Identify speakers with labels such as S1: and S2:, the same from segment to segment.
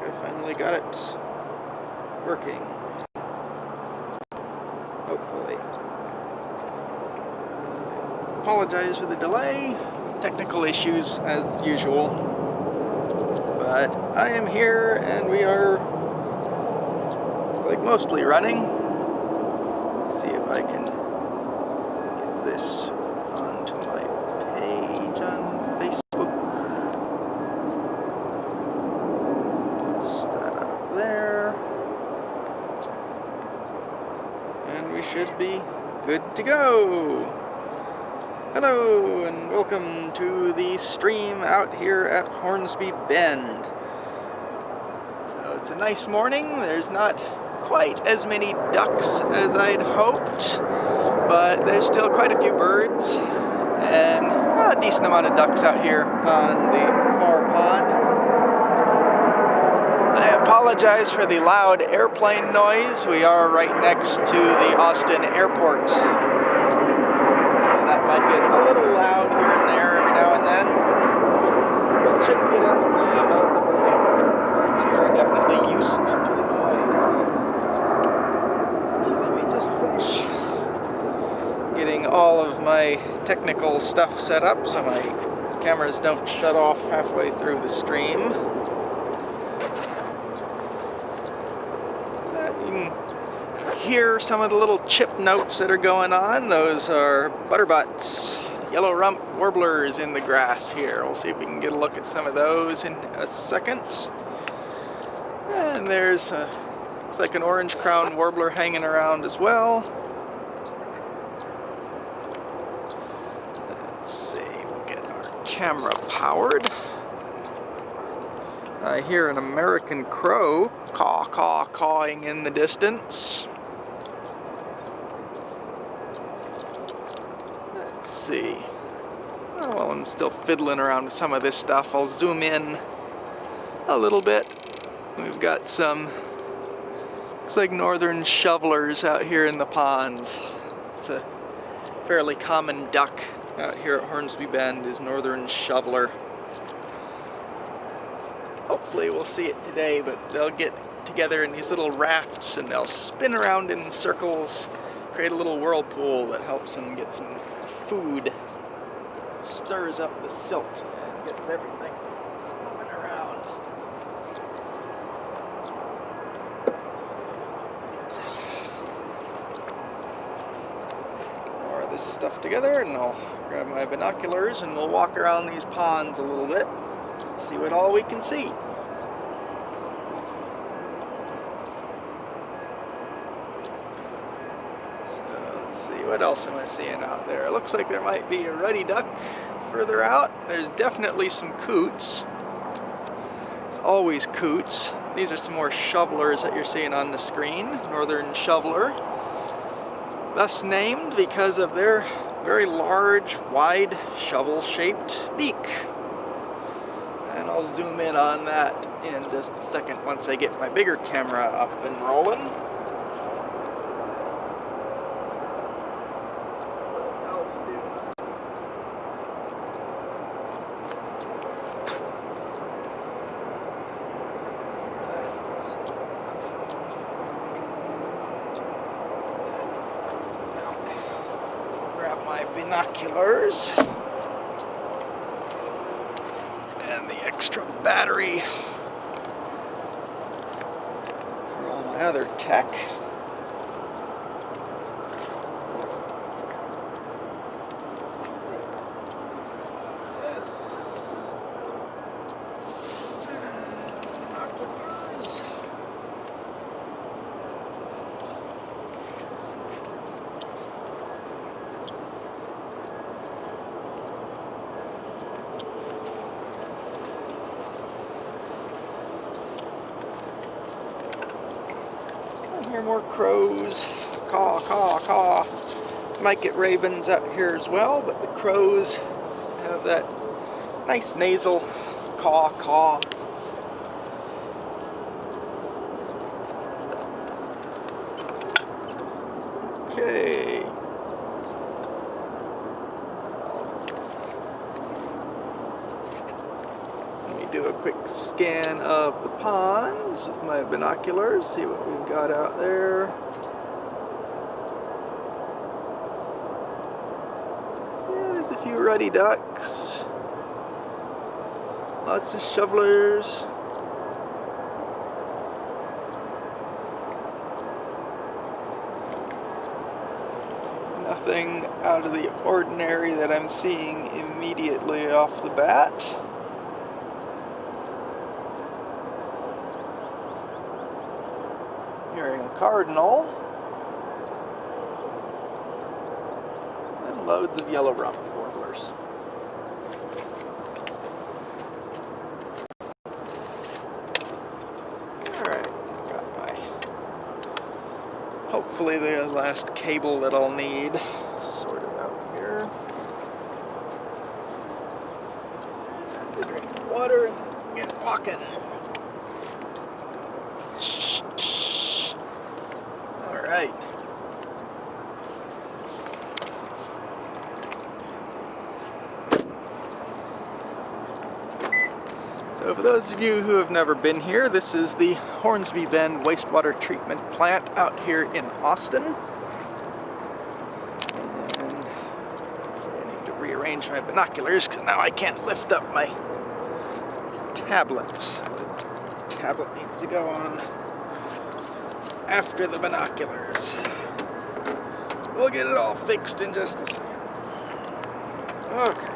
S1: I finally got it working. Hopefully. Apologize for the delay. Technical issues as usual. But I am here and we are, it's like mostly running. Let's see if I can get this onto my page on Facebook. Post that up there. And we should be good to go. Hello and welcome to the stream out here at Hornsby Bend. So it's a nice morning. There's not quite as many ducks as I'd hoped, but there's still quite a few birds and a decent amount of ducks out here on the far pond. I apologize for the loud airplane noise. We are right next to the Austin airport. That might get a little loud here and there every now and then, but it shouldn't get in the way of the birds. Birds here are definitely used to the noise. Let me just finish getting all of my technical stuff set up so my cameras don't shut off halfway through the stream. You can hear some of the little chip notes that are going on. Those are butterbutts, yellow rump warblers in the grass here. We'll see if we can get a look at some of those in a second. And there's looks like an orange crown warbler hanging around as well. Let's see, we'll get our camera powered. I hear an American crow cawing in the distance. Let's see. Oh, well, I'm still fiddling around with some of this stuff. I'll zoom in a little bit. We've got some, looks like northern shovelers out here in the ponds. It's a fairly common duck out here at Hornsby Bend, is northern shoveler. Hopefully we'll see it today, but they'll get together in these little rafts and they'll spin around in circles, create a little whirlpool that helps them get some food. Stirs up the silt and gets everything moving around. More of this stuff together and I'll grab my binoculars and we'll walk around these ponds a little bit. See what all we can see. So let's see, what else am I seeing out there? It looks like there might be a ruddy duck further out. There's definitely some coots. There's always coots. These are some more shovelers that you're seeing on the screen. Northern shoveler. Thus named because of their very large, wide, shovel-shaped beak. And I'll zoom in on that in just a second once I get my bigger camera up and rolling. What else grab my binoculars. Extra battery for all my other tech. Hear more crows, caw, caw, caw. Might get ravens out here as well, but the crows have that nice nasal caw, caw. Okay. Let me do a quick scan of the pond. my binoculars, see what we've got out there. Yeah, there's a few ruddy ducks. Lots of shovelers. Nothing out of the ordinary that I'm seeing immediately off the bat. Hearing a cardinal. And loads of yellow rump warblers. Hopefully the last cable that I'll need sorted out here. Time to drink water and get walking. Alright. So for those of you who have never been here, this is the Hornsby Bend wastewater treatment plant out here in Austin. And I need to rearrange my binoculars because now I can't lift up my tablet. The tablet needs to go on after the binoculars. We'll get it all fixed in just a second. Okay.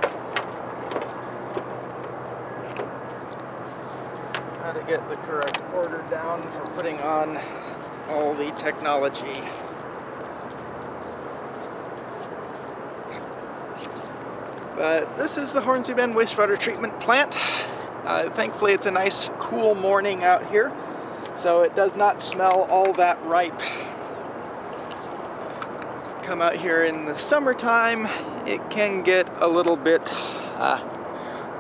S1: How to get the correct order down for putting on all the technology. But this is the Hornsby Bend wastewater treatment plant. Thankfully it's a nice cool morning out here, so it does not smell all that ripe. Come out here in the summertime, it can get a little bit,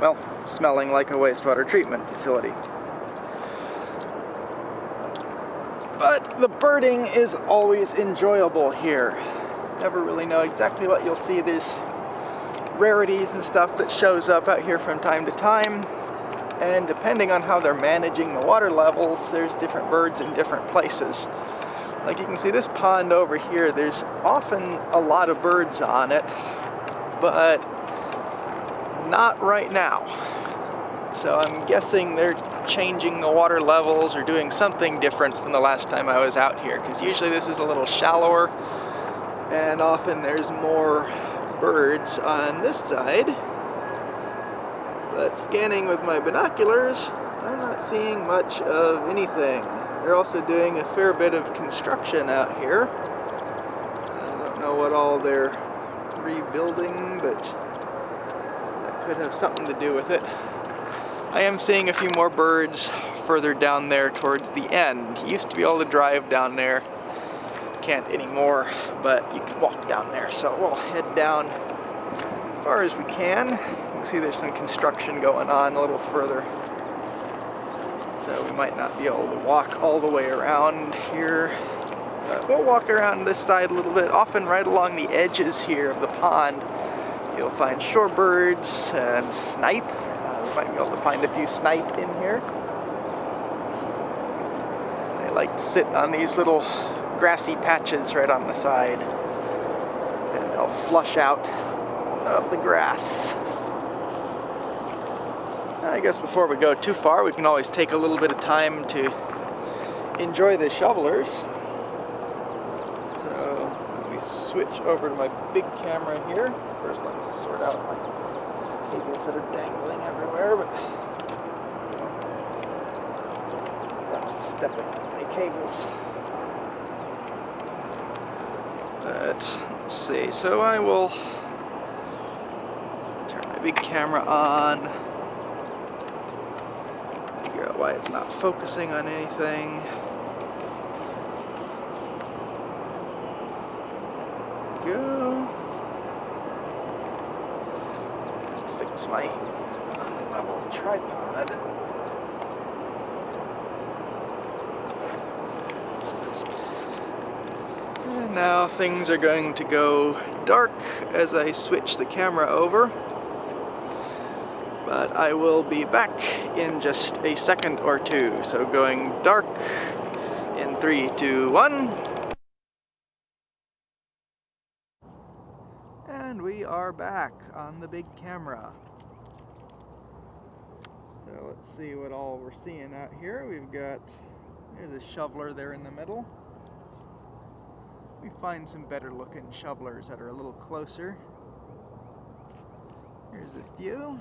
S1: well, smelling like a wastewater treatment facility. But the birding is always enjoyable here. Never really know exactly what you'll see. There's rarities and stuff that shows up out here from time to time. And depending on how they're managing the water levels, there's different birds in different places. Like you can see this pond over here, there's often a lot of birds on it, but not right now. So I'm guessing they're changing the water levels or doing something different from the last time I was out here, because usually this is a little shallower and often there's more birds on this side. But scanning with my binoculars, I'm not seeing much of anything. They're also doing a fair bit of construction out here. I don't know what all they're rebuilding, but that could have something to do with it. I am seeing a few more birds further down there towards the end. You used to be able to drive down there. Can't anymore, but you can walk down there. So we'll head down as far as we can. You can see there's some construction going on a little further. So we might not be able to walk all the way around here. But we'll walk around this side a little bit. Often right along the edges here of the pond, you'll find shorebirds and snipe. We might be able to find a few snipe in here. They like to sit on these little grassy patches right on the side, and they'll flush out of the grass. I guess before we go too far, we can always take a little bit of time to enjoy the shovelers. So let me switch over to my big camera here. First, let's sort out my cables that are dangling everywhere, but I'm stepping on the cables. Let's see, so I will turn my big camera on, figure out why it's not focusing on anything. There we go. Fix my level tripod. And now things are going to go dark as I switch the camera over. But I will be back in just a second or two. So going dark in 3, 2, 1. And we are back on the big camera. So let's see what all we're seeing out here. There's a shoveler there in the middle. We find some better looking shovelers that are a little closer. Here's a few.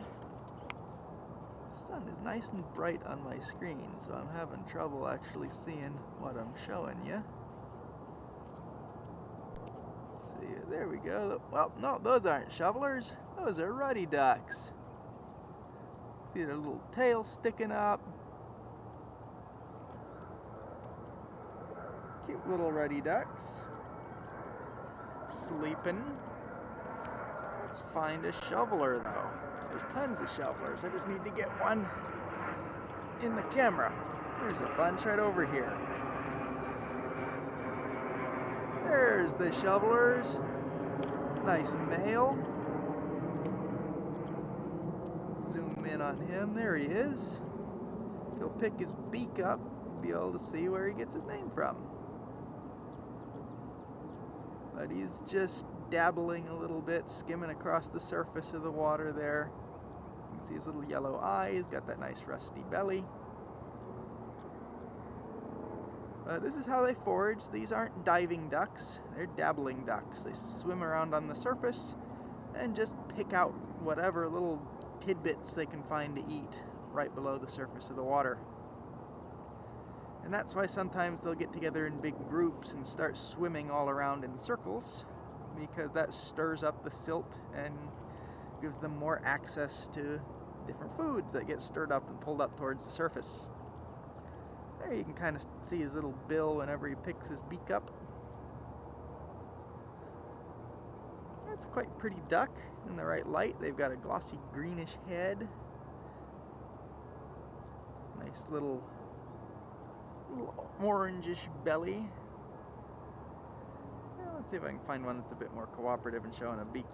S1: The sun is nice and bright on my screen, so I'm having trouble actually seeing what I'm showing you. Let's see, there we go. Well, no, those aren't shovelers. Those are Ruddy Ducks. See their little tail sticking up. Cute little Ruddy Ducks. Sleeping. Let's find a shoveler though. There's tons of shovelers. I just need to get one in the camera. There's a bunch right over here. There's the shovelers. Nice male. Zoom in on him. There he is. If he'll pick his beak up, you'll be able to see where he gets his name from. But he's just dabbling a little bit, skimming across the surface of the water there. You can see his little yellow eyes, got that nice rusty belly. This is how they forage. These aren't diving ducks, they're dabbling ducks. They swim around on the surface and just pick out whatever little tidbits they can find to eat right below the surface of the water. And that's why sometimes they'll get together in big groups and start swimming all around in circles, because that stirs up the silt and gives them more access to different foods that get stirred up and pulled up towards the surface. There you can kind of see his little bill whenever he picks his beak up. That's a quite pretty duck in the right light. They've got a glossy greenish head. Nice little orangish belly. Well, let's see if I can find one that's a bit more cooperative and showing a beak.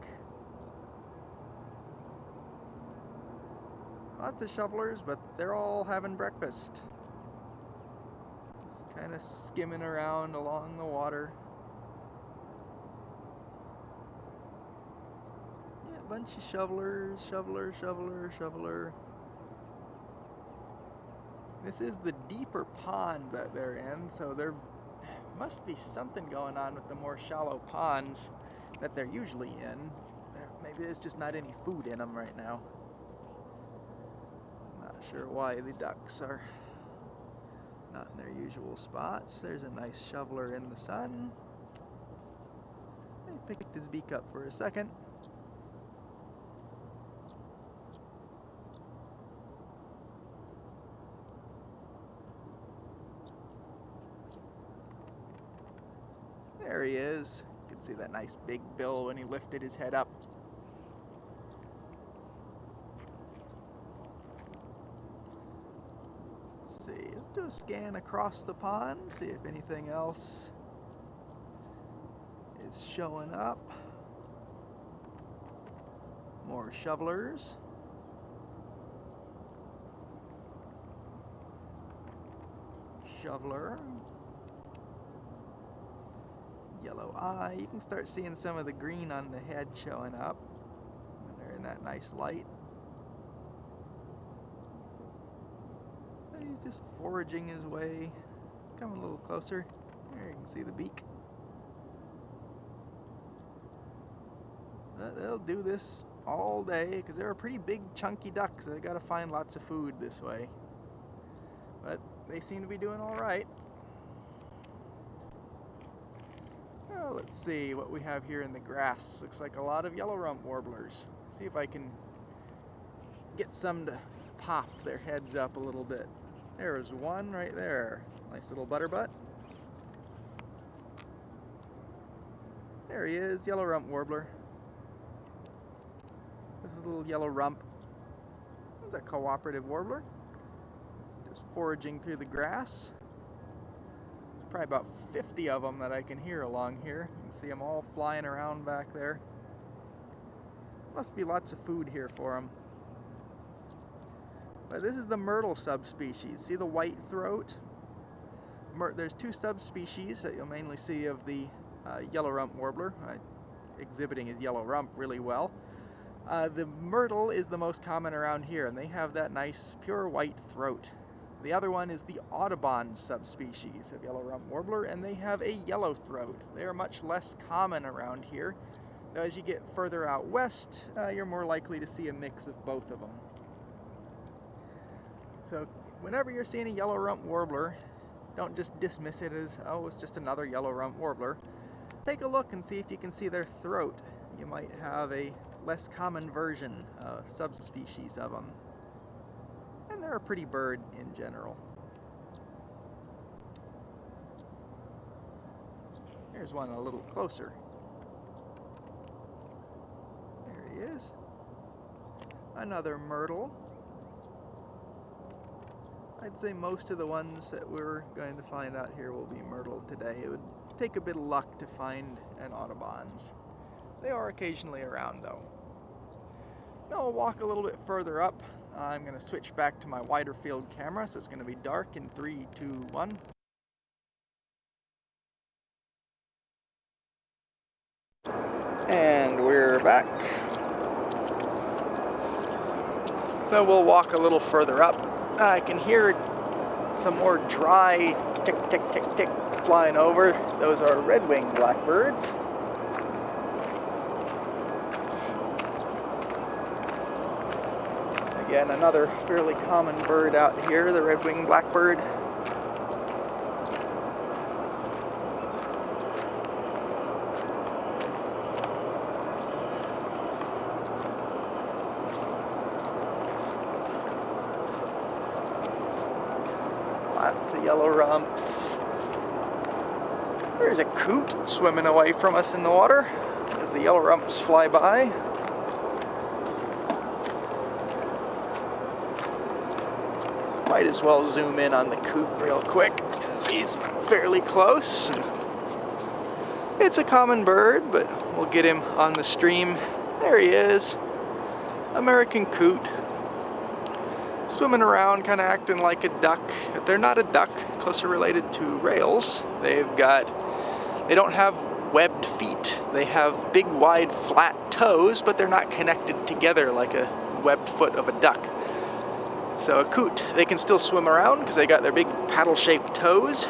S1: Lots of shovelers, but they're all having breakfast. Just kind of skimming around along the water. Yeah, a bunch of shovelers, shoveler. This is the deeper pond that they're in, so there must be something going on with the more shallow ponds that they're usually in. Maybe there's just not any food in them right now. Not sure why the ducks are not in their usual spots. There's a nice shoveler in the sun. He picked his beak up for a second. There he is. You can see that nice big bill when he lifted his head up. Let's see, let's do a scan across the pond, see if anything else is showing up. More shovelers. Shoveler. Yellow eye. You can start seeing some of the green on the head showing up when they're in that nice light. But he's just foraging his way. Coming a little closer. There you can see the beak. But they'll do this all day because they're a pretty big chunky duck, so they gotta find lots of food this way. But they seem to be doing all right. Well, let's see what we have here in the grass. Looks like a lot of yellow rump warblers. See if I can get some to pop their heads up a little bit. There's one right there. Nice little butterbutt. There he is, yellow rump warbler. This is a little yellow rump. It's a cooperative warbler. Just foraging through the grass. Probably about 50 of them that I can hear along here. You can see them all flying around back there. Must be lots of food here for them. But this is the myrtle subspecies. See the white throat? There's two subspecies that you'll mainly see of the yellow rump warbler, exhibiting his yellow rump really well. The myrtle is the most common around here, and they have that nice pure white throat. The other one is the Audubon subspecies of yellow rump warbler, and they have a yellow throat. They are much less common around here. Though as you get further out west, you're more likely to see a mix of both of them. So whenever you're seeing a yellow rump warbler, don't just dismiss it as, oh, it's just another yellow rump warbler. Take a look and see if you can see their throat. You might have a less common version, subspecies of them. And they're a pretty bird in general. Here's one a little closer. There he is. Another myrtle. I'd say most of the ones that we're going to find out here will be myrtle today. It would take a bit of luck to find an Audubon's. They are occasionally around though. Now we'll walk a little bit further up. I'm going to switch back to my wider field camera, so it's going to be dark in 3, 2, 1. And we're back. So we'll walk a little further up. I can hear some more dry tick, tick, tick, tick flying over. Those are red wing blackbirds. Again, another fairly common bird out here, the red wing blackbird. Lots of yellow rumps. There's a coot swimming away from us in the water as the yellow rumps fly by. Might as well zoom in on the coot real quick as he's fairly close. It's a common bird, but we'll get him on the stream. There he is. American coot. Swimming around, kind of acting like a duck. But they're not a duck, closer related to rails. They don't have webbed feet. They have big, wide, flat toes, but they're not connected together like a webbed foot of a duck. So a coot, they can still swim around because they got their big paddle-shaped toes,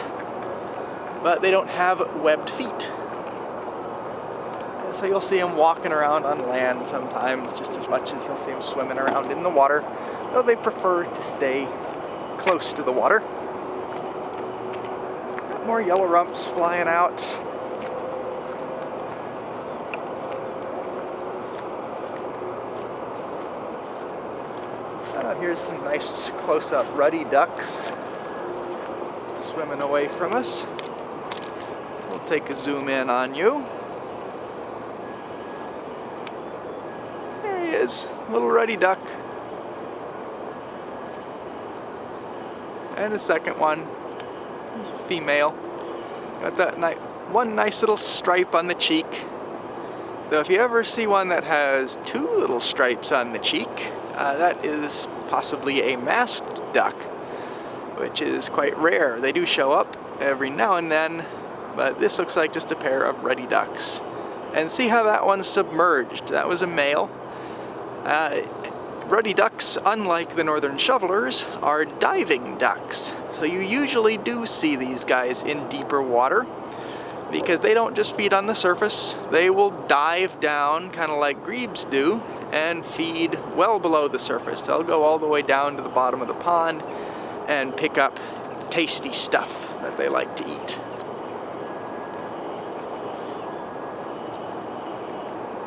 S1: but they don't have webbed feet. And so you'll see them walking around on land sometimes just as much as you'll see them swimming around in the water, though they prefer to stay close to the water. Got more yellow rumps flying out. Here's some nice close-up ruddy ducks swimming away from us. We'll take a zoom in on you. There he is, little ruddy duck. And a second one. It's a female. Got that one nice little stripe on the cheek. Though if you ever see one that has two little stripes on the cheek, that is possibly a masked duck, which is quite rare. They do show up every now and then, but this looks like just a pair of ruddy ducks. And see how that one's submerged. That was a male. Ruddy ducks, unlike the northern shovelers, are diving ducks. So you usually do see these guys in deeper water because they don't just feed on the surface. They will dive down, kind of like grebes do, and feed well below the surface. They'll go all the way down to the bottom of the pond and pick up tasty stuff that they like to eat.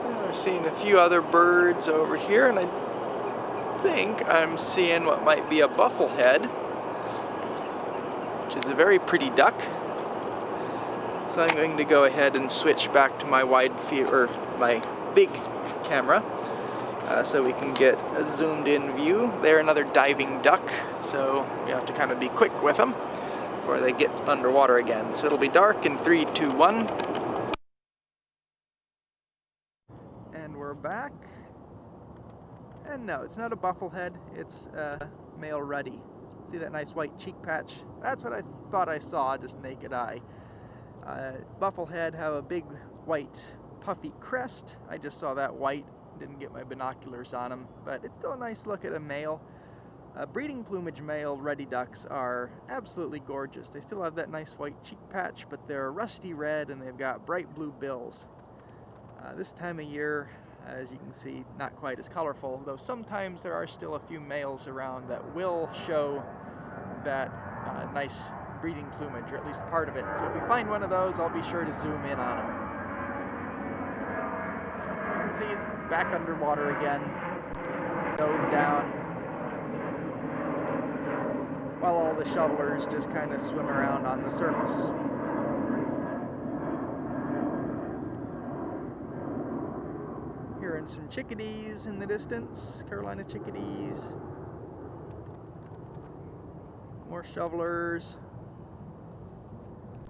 S1: We're seeing a few other birds over here, and I think I'm seeing what might be a bufflehead, which is a very pretty duck. So I'm going to go ahead and switch back to my wide field, or my big camera, so we can get a zoomed in view. They're another diving duck, so we have to kind of be quick with them before they get underwater again. So it'll be dark in 3, 2, 1. And we're back. And no, it's not a bufflehead, it's a male ruddy. See that nice white cheek patch? That's what I thought I saw, just naked eye. Bufflehead have a big white puffy crest. I just saw that white, didn't get my binoculars on them, but it's still a nice look at a male. Breeding plumage male Ruddy Ducks are absolutely gorgeous. They still have that nice white cheek patch, but they're rusty red and they've got bright blue bills. This time of year, as you can see, not quite as colorful, though sometimes there are still a few males around that will show that nice breeding plumage, or at least part of it. So if we find one of those, I'll be sure to zoom in on him. You can see he's back underwater again, dove down, while all the shovelers just kind of swim around on the surface. Hearing some chickadees in the distance, Carolina chickadees. More shovelers.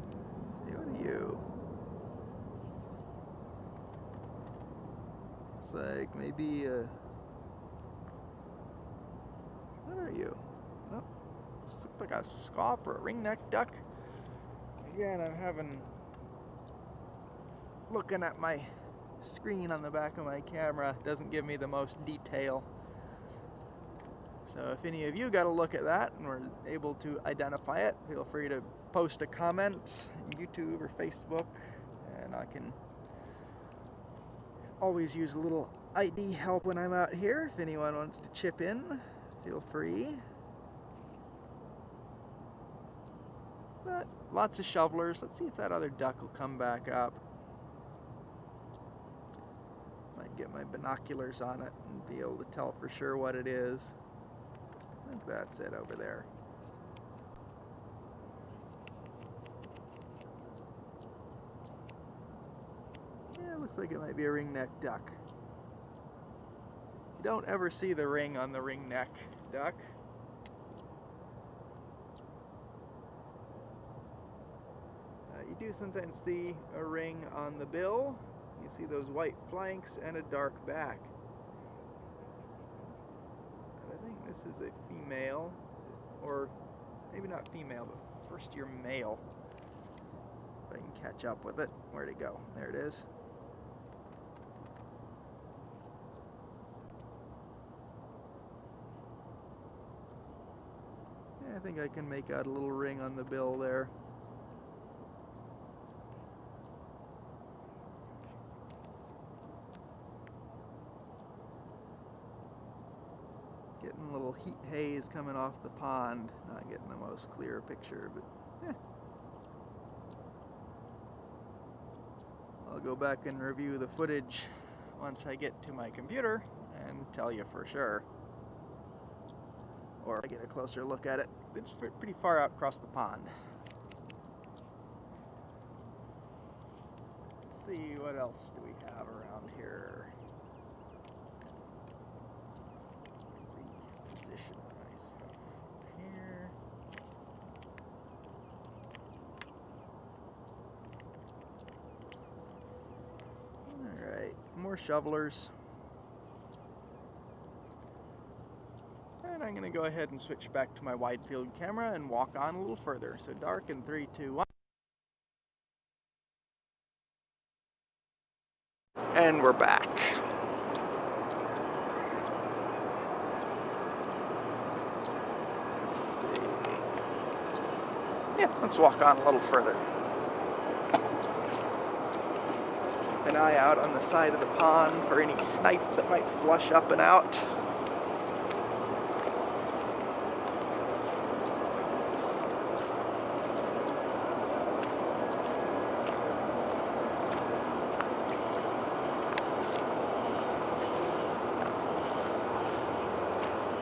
S1: Let's see, what are you? Looks like maybe what are you? Oh, this looks like a scaup or a ringneck duck. Again, I'm looking at my screen on the back of my camera doesn't give me the most detail. So if any of you got a look at that and were able to identify it, feel free to post a comment on YouTube or Facebook, and I can always use a little ID help when I'm out here. If anyone wants to chip in, feel free. But lots of shovelers. Let's see if that other duck will come back up. Might get my binoculars on it and be able to tell for sure what it is. I think that's it over there. Yeah, looks like it might be a ringneck duck. You don't ever see the ring on the ringneck duck. You do sometimes see a ring on the bill. You see those white flanks and a dark back. And I think this is a female, or maybe not female, but first year male. If I can catch up with it. Where'd it go? There it is. Yeah, I think I can make out a little ring on the bill there. Getting a little heat haze coming off the pond. Not getting the most clear picture, but yeah. I'll go back and review the footage once I get to my computer and tell you for sure. Or I get a closer look at it. It's pretty far out across the pond. Let's see, what else do we have around here? Position my stuff here. Alright, more shovelers. And I'm going to go ahead and switch back to my wide field camera and walk on a little further. So dark in 3, 2, 1. And we're back. Yeah, let's walk on a little further. Keep an eye out on the side of the pond for any snipe that might flush up and out.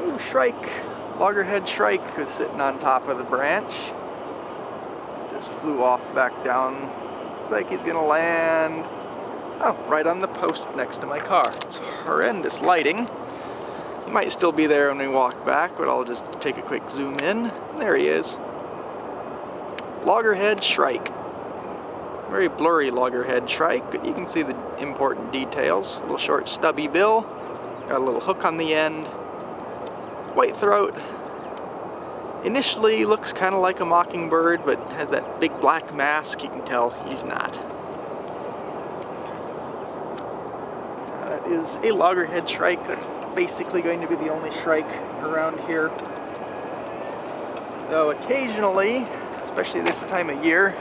S1: Ooh, Shrike, Loggerhead Shrike, who's sitting on top of the branch. Just flew off back down. Looks like he's gonna land, oh, right on the post next to my car. It's horrendous lighting. He might still be there when we walk back, but I'll just take a quick zoom in. There he is. Loggerhead Shrike. Very blurry Loggerhead Shrike, but you can see the important details. A little short stubby bill, got a little hook on the end, white throat, Initially looks kind of like a mockingbird, but has that big black mask. You can tell he's not. That is a loggerhead shrike. That's basically going to be the only shrike around here. Though occasionally, especially this time of year,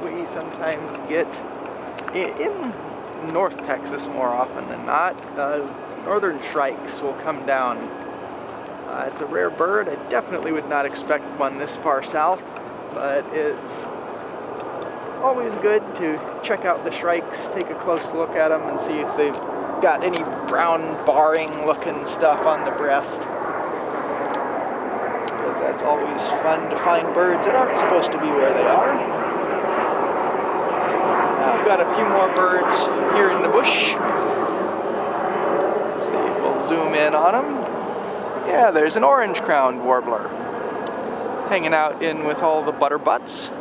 S1: we sometimes get, in North Texas more often than not, northern shrikes will come down. It's a rare bird. I definitely would not expect one this far south, but it's always good to check out the shrikes, take a close look at them, and see if they've got any brown barring looking stuff on the breast. Because that's always fun to find birds that aren't supposed to be where they are. Now I've got a few more birds here in the bush. Let's see if we'll zoom in on them. Yeah, there's an orange-crowned warbler hanging out in with all the butterbutts.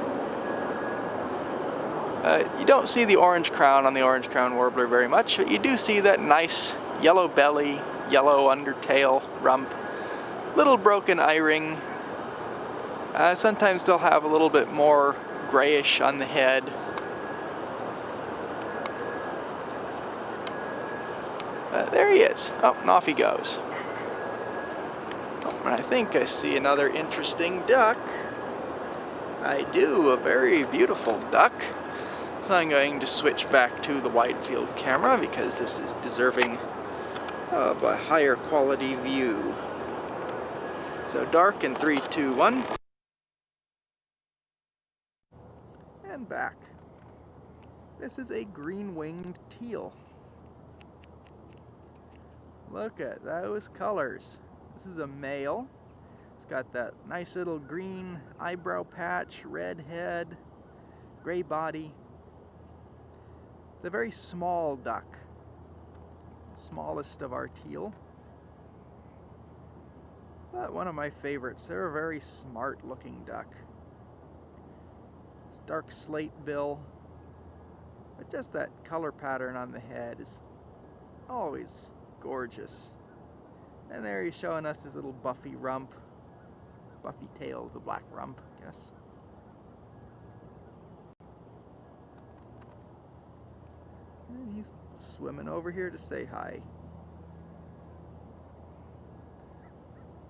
S1: You don't see the orange crown on the orange-crowned warbler very much, but you do see that nice yellow belly, yellow undertail, rump, little broken eye-ring. Sometimes they'll have a little bit more grayish on the head. There he is. Oh, and off he goes. And I think I see another interesting duck. I do, a very beautiful duck. So I'm going to switch back to the wide field camera because this is deserving of a higher quality view. So dark in 3, 2, 1. And back. This is a green-winged teal. Look at those colors. This is a male. It's got that nice little green eyebrow patch, red head, gray body. It's a very small duck. Smallest of our teal. But one of my favorites. They're a very smart looking duck. It's dark slate bill. But just that color pattern on the head is always gorgeous. And there he's showing us his little buffy rump. Buffy tail of the black rump, I guess. And he's swimming over here to say hi.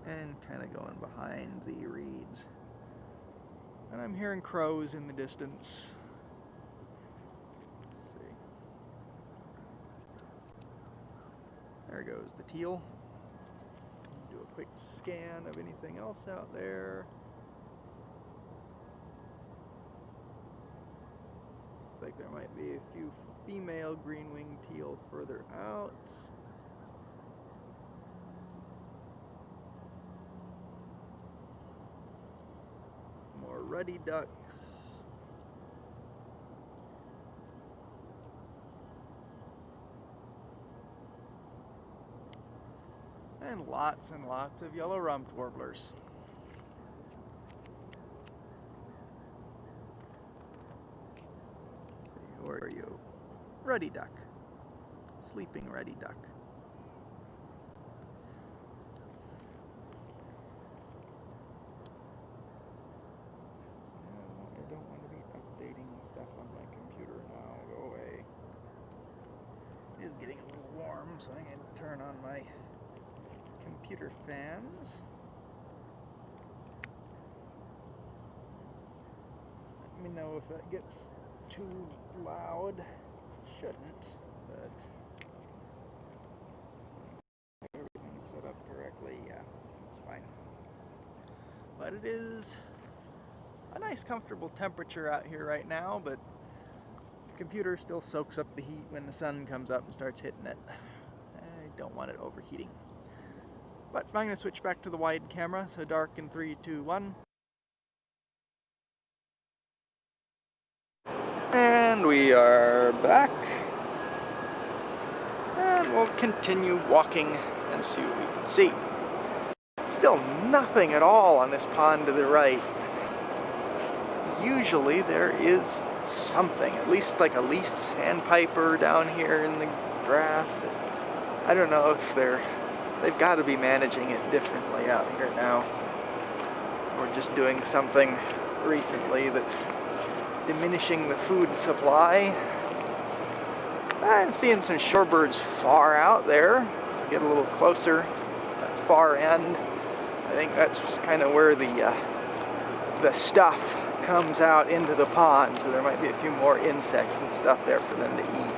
S1: And kind of going behind the reeds. And I'm hearing crows in the distance. Let's see. There goes the teal. Do a quick scan of anything else out there. Looks like there might be a few female green-winged teal further out. More ruddy ducks. And lots of yellow-rumped warblers. Let's see, where are you? Ruddy duck. Sleeping ruddy duck. No, I don't want to be updating stuff on my computer now. Go away. It is getting a little warm, so I'm going to turn on my computer fans. Let me know if that gets too loud. Shouldn't, but everything's set up correctly. Yeah, it's fine. But it is a nice comfortable temperature out here right now, but the computer still soaks up the heat when the sun comes up and starts hitting it. I don't want it overheating. But I'm going to switch back to the wide camera, so dark in 3, 2, 1. And we are back. And we'll continue walking and see what we can see. Still nothing at all on this pond to the right. Usually there is something, at least like a least sandpiper down here in the grass. I don't know if they've got to be managing it differently out here now. we're just doing something recently that's diminishing the food supply. I'm seeing some shorebirds far out there. Get a little closer, that far end. I think that's kind of where the stuff comes out into the pond, so there might be a few more insects and stuff there for them to eat.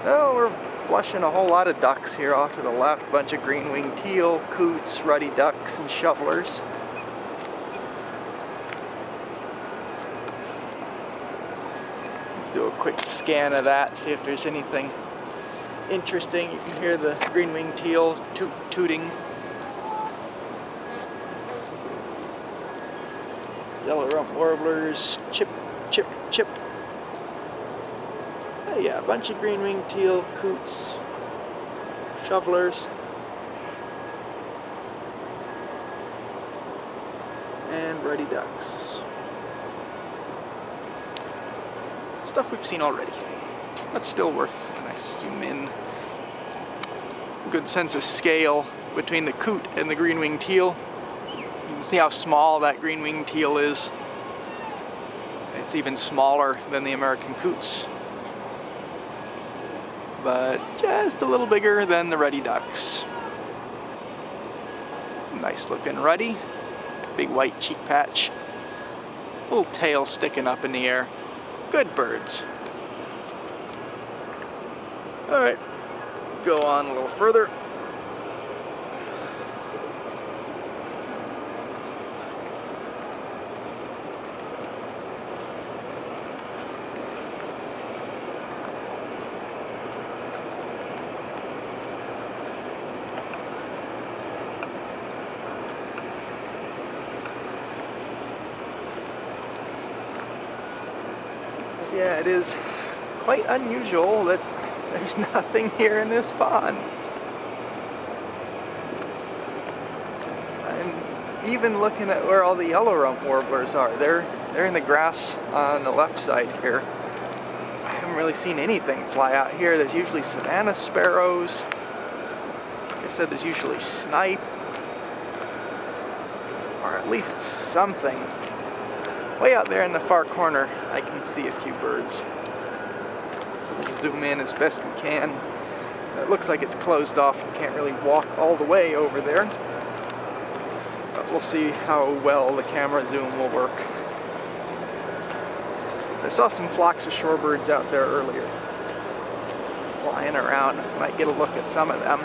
S1: Oh, we're flushing a whole lot of ducks here off to the left. A bunch of green-winged teal, coots, ruddy ducks, and shovelers. Do a quick scan of that, see if there's anything interesting. You can hear the green-winged teal tooting. Yellow rump warblers, chip, chip, chip. Oh yeah, a bunch of green-winged teal, coots, shovelers, and ruddy ducks. Stuff we've seen already, but still worth a nice zoom in. Good sense of scale between the coot and the green-winged teal. You can see how small that green-winged teal is. It's even smaller than the American coots, but just a little bigger than the ruddy ducks. Nice looking ruddy, big white cheek patch, little tail sticking up in the air. Good birds. All right, go on a little further. Yeah, it is quite unusual that there's nothing here in this pond. And even looking at where all the yellow rump warblers are, they're in the grass on the left side here. I haven't really seen anything fly out here. There's usually Savannah Sparrows. Like I said, there's usually snipe, or at least something. Way out there in the far corner, I can see a few birds. So we'll zoom in as best we can. It looks like it's closed off. You can't really walk all the way over there. But we'll see how well the camera zoom will work. I saw some flocks of shorebirds out there earlier, flying around. Might get a look at some of them.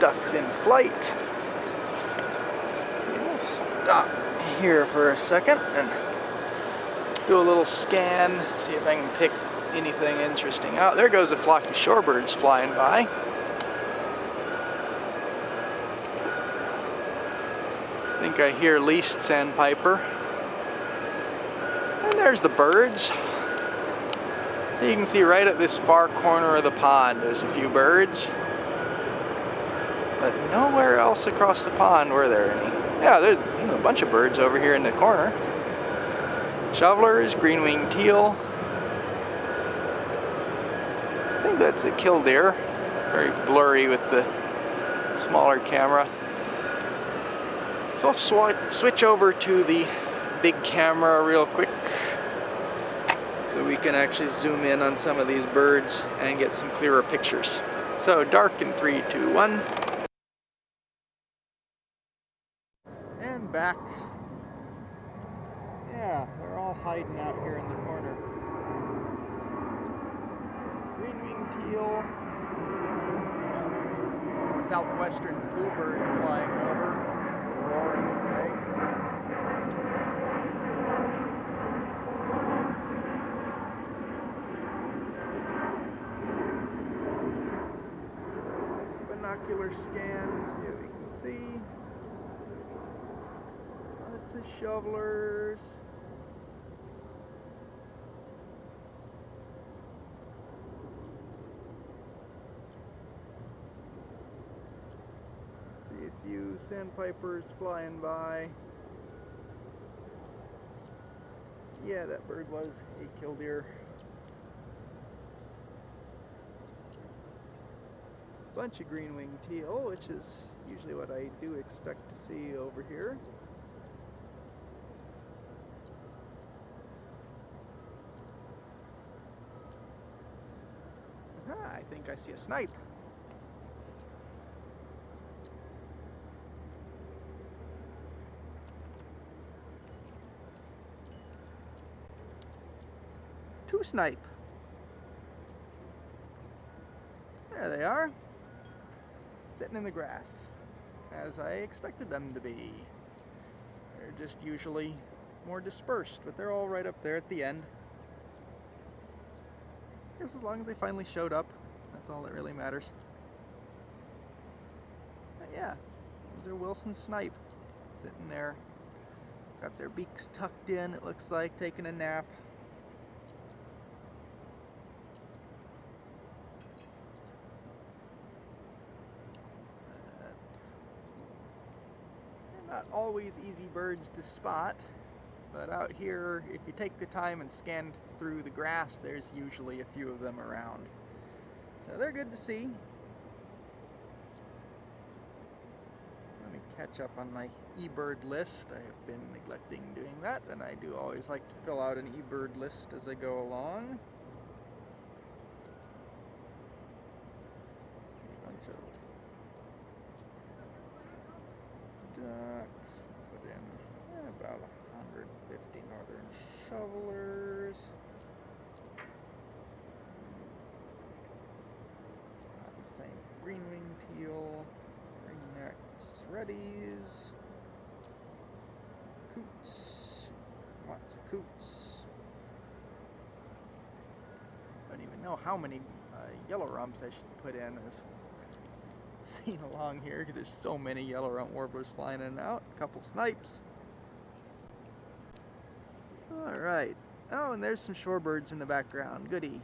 S1: Ducks in flight. So we'll stop here for a second and do a little scan, see if I can pick anything interesting out. There goes a flock of shorebirds flying by. I think I hear least Sandpiper. And there's the birds. So you can see right at this far corner of the pond, there's a few birds. But nowhere else across the pond were there any. Yeah, there's a bunch of birds over here in the corner. Shovelers, green-winged teal. I think that's a killdeer. Very blurry with the smaller camera. So I'll switch over to the big camera real quick so we can actually zoom in on some of these birds and get some clearer pictures. So dark in 3, 2, 1. And back. Yeah, they're all hiding out here in the corner. Green-winged teal. Southwestern bluebird flying over, roaring away. Binocular scan, see what we can see. Lots of shovelers. A few sandpipers flying by. Yeah, that bird was a killdeer. Bunch of green-winged teal, which is usually what I do expect to see over here. Aha, I think I see a snipe. Two snipe. There they are, sitting in the grass, as I expected them to be. They're just usually more dispersed, but they're all right up there at the end. I guess as long as they finally showed up, that's all that really matters. But yeah, those are Wilson snipe, sitting there. Got their beaks tucked in, it looks like, taking a nap. Not always easy birds to spot, but out here, if you take the time and scan through the grass, there's usually a few of them around. So they're good to see. Let me catch up on my eBird list. I have been neglecting doing that, and I do always like to fill out an eBird list as I go along. A bunch of ducks, put in about 150 northern shovelers. The same green-winged teal, ringnecks, ruddies, coots, lots of coots. I don't even know how many yellow rumps I should put in as seen along here, because there's so many yellow rump warblers flying in and out. A couple snipes. Alright. Oh, and there's some shorebirds in the background. Goody.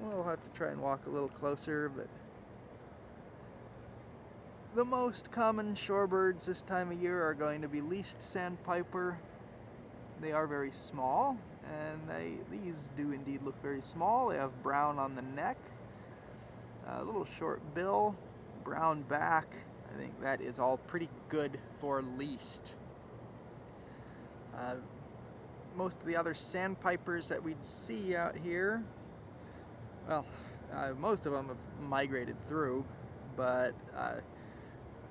S1: We'll have to try and walk a little closer, but the most common shorebirds this time of year are going to be least sandpiper. They are very small, and these do indeed look very small. They have brown on the neck. A little short bill, brown back. I think that is all pretty good for least. Most of the other sandpipers that we'd see out here, well, most of them have migrated through, but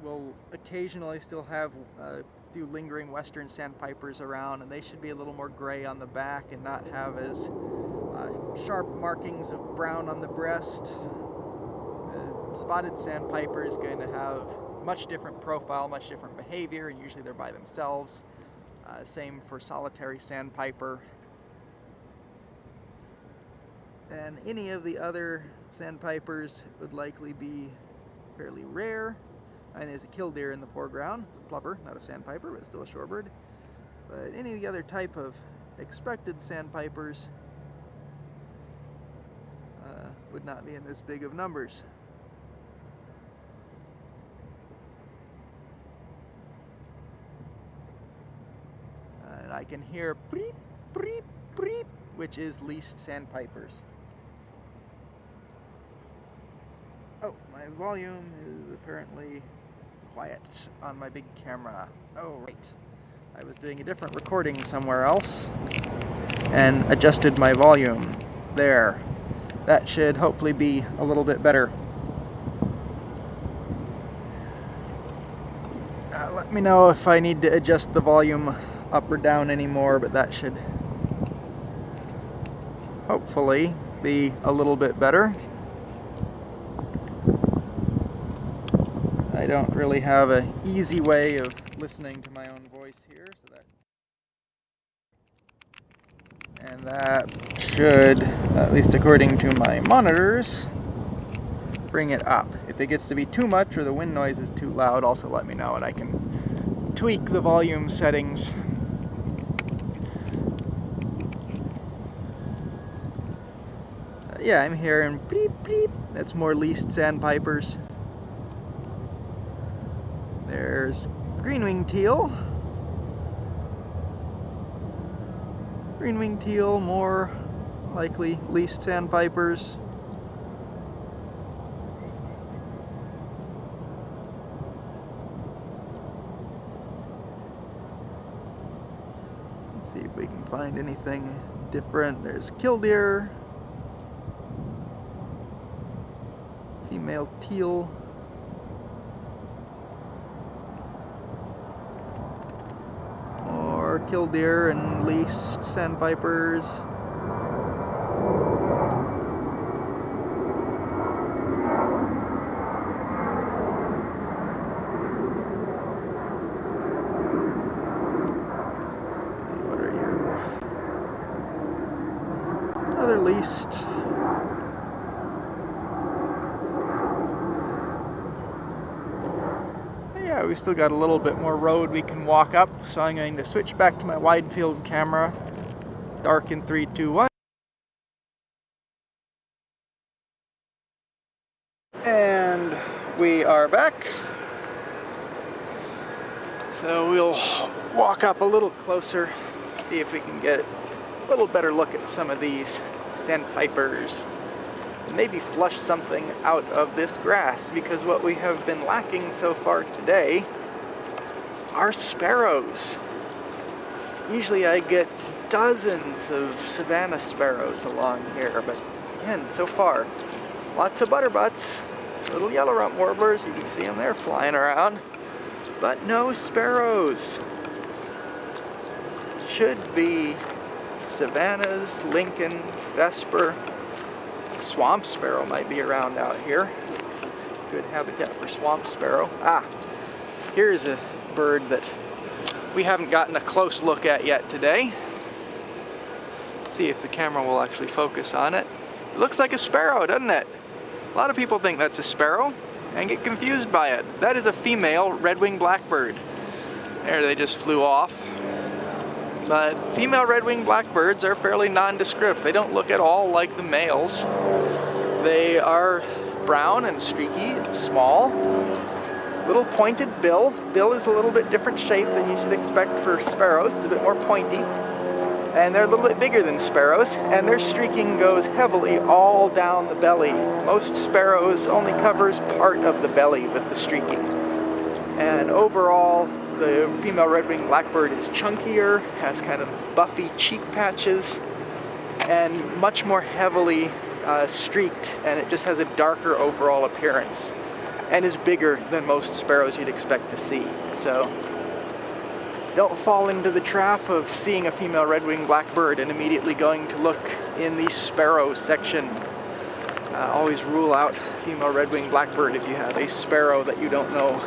S1: we'll occasionally still have a few lingering western sandpipers around, and they should be a little more gray on the back and not have as sharp markings of brown on the breast. Spotted sandpiper is going to have much different profile, much different behavior, and usually they're by themselves. Same for solitary sandpiper. And any of the other sandpipers would likely be fairly rare. And there's a killdeer in the foreground. It's a plover, not a sandpiper, but still a shorebird. But any of the other type of expected sandpipers would not be in this big of numbers. And I can hear preep, preep, preep, which is least sandpipers. Oh, my volume is apparently quiet on my big camera. Oh, right. I was doing a different recording somewhere else and adjusted my volume. There. That should hopefully be a little bit better. Let me know if I need to adjust the volume up or down anymore, but that should hopefully be a little bit better. I don't really have an easy way of listening to my own voice here, so that should, at least according to my monitors, bring it up. If it gets to be too much or the wind noise is too loud, also let me know and I can tweak the volume settings. Yeah, I'm hearing bleep bleep. That's more least sandpipers. There's green-winged teal. Green-winged teal, more likely least sandpipers. Let's see if we can find anything different. There's killdeer, female teal. More killdeer and least sandpipers. Another least. Yeah, we still got a little bit more road we can walk up, so I'm going to switch back to my wide field camera. Dark in 3, 2, 1. And we are back. So we'll walk up a little closer, see if we can get a little better look at some of these sandpipers. Maybe flush something out of this grass, because what we have been lacking so far today are sparrows. Usually I get dozens of Savannah sparrows along here, but again, so far, lots of butterbutts, little yellow rump warblers, you can see them there flying around, but no sparrows. Should be Savannahs, Lincoln, Vesper. Swamp sparrow might be around out here. This is good habitat for swamp sparrow. Ah, here's a bird that we haven't gotten a close look at yet today. Let's see if the camera will actually focus on it. It looks like a sparrow, doesn't it? A lot of people think that's a sparrow and get confused by it. That is a female red-winged blackbird. There, they just flew off. But female red-winged blackbirds are fairly nondescript. They don't look at all like the males. They are brown and streaky and small. Little pointed bill. Bill is a little bit different shape than you should expect for sparrows. It's a bit more pointy. And they're a little bit bigger than sparrows. And their streaking goes heavily all down the belly. Most sparrows only covers part of the belly with the streaking. And overall, the female red-winged blackbird is chunkier, has kind of buffy cheek patches, and much more heavily streaked, and it just has a darker overall appearance, and is bigger than most sparrows you'd expect to see. So don't fall into the trap of seeing a female red-winged blackbird and immediately going to look in the sparrow section. Always rule out female red-winged blackbird if you have a sparrow that you don't know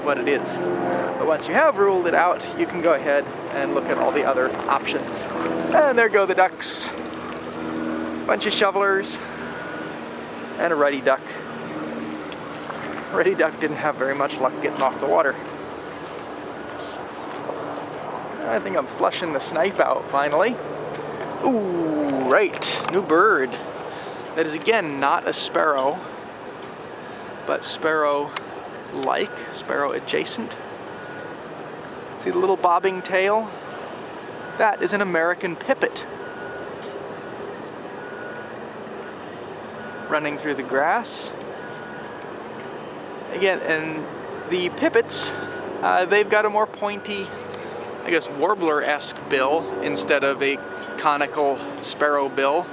S1: what it is. But once you have ruled it out, you can go ahead and look at all the other options. And there go the ducks. Bunch of shovelers and a ruddy duck. Ruddy duck didn't have very much luck getting off the water. I think I'm flushing the snipe out finally. Ooh, right, new bird. That is again not a sparrow, but sparrow-like, sparrow adjacent. See the little bobbing tail? That is an American pipet. Running through the grass. Again, and the pipets, they've got a more pointy, I guess, warbler-esque bill instead of a conical sparrow bill.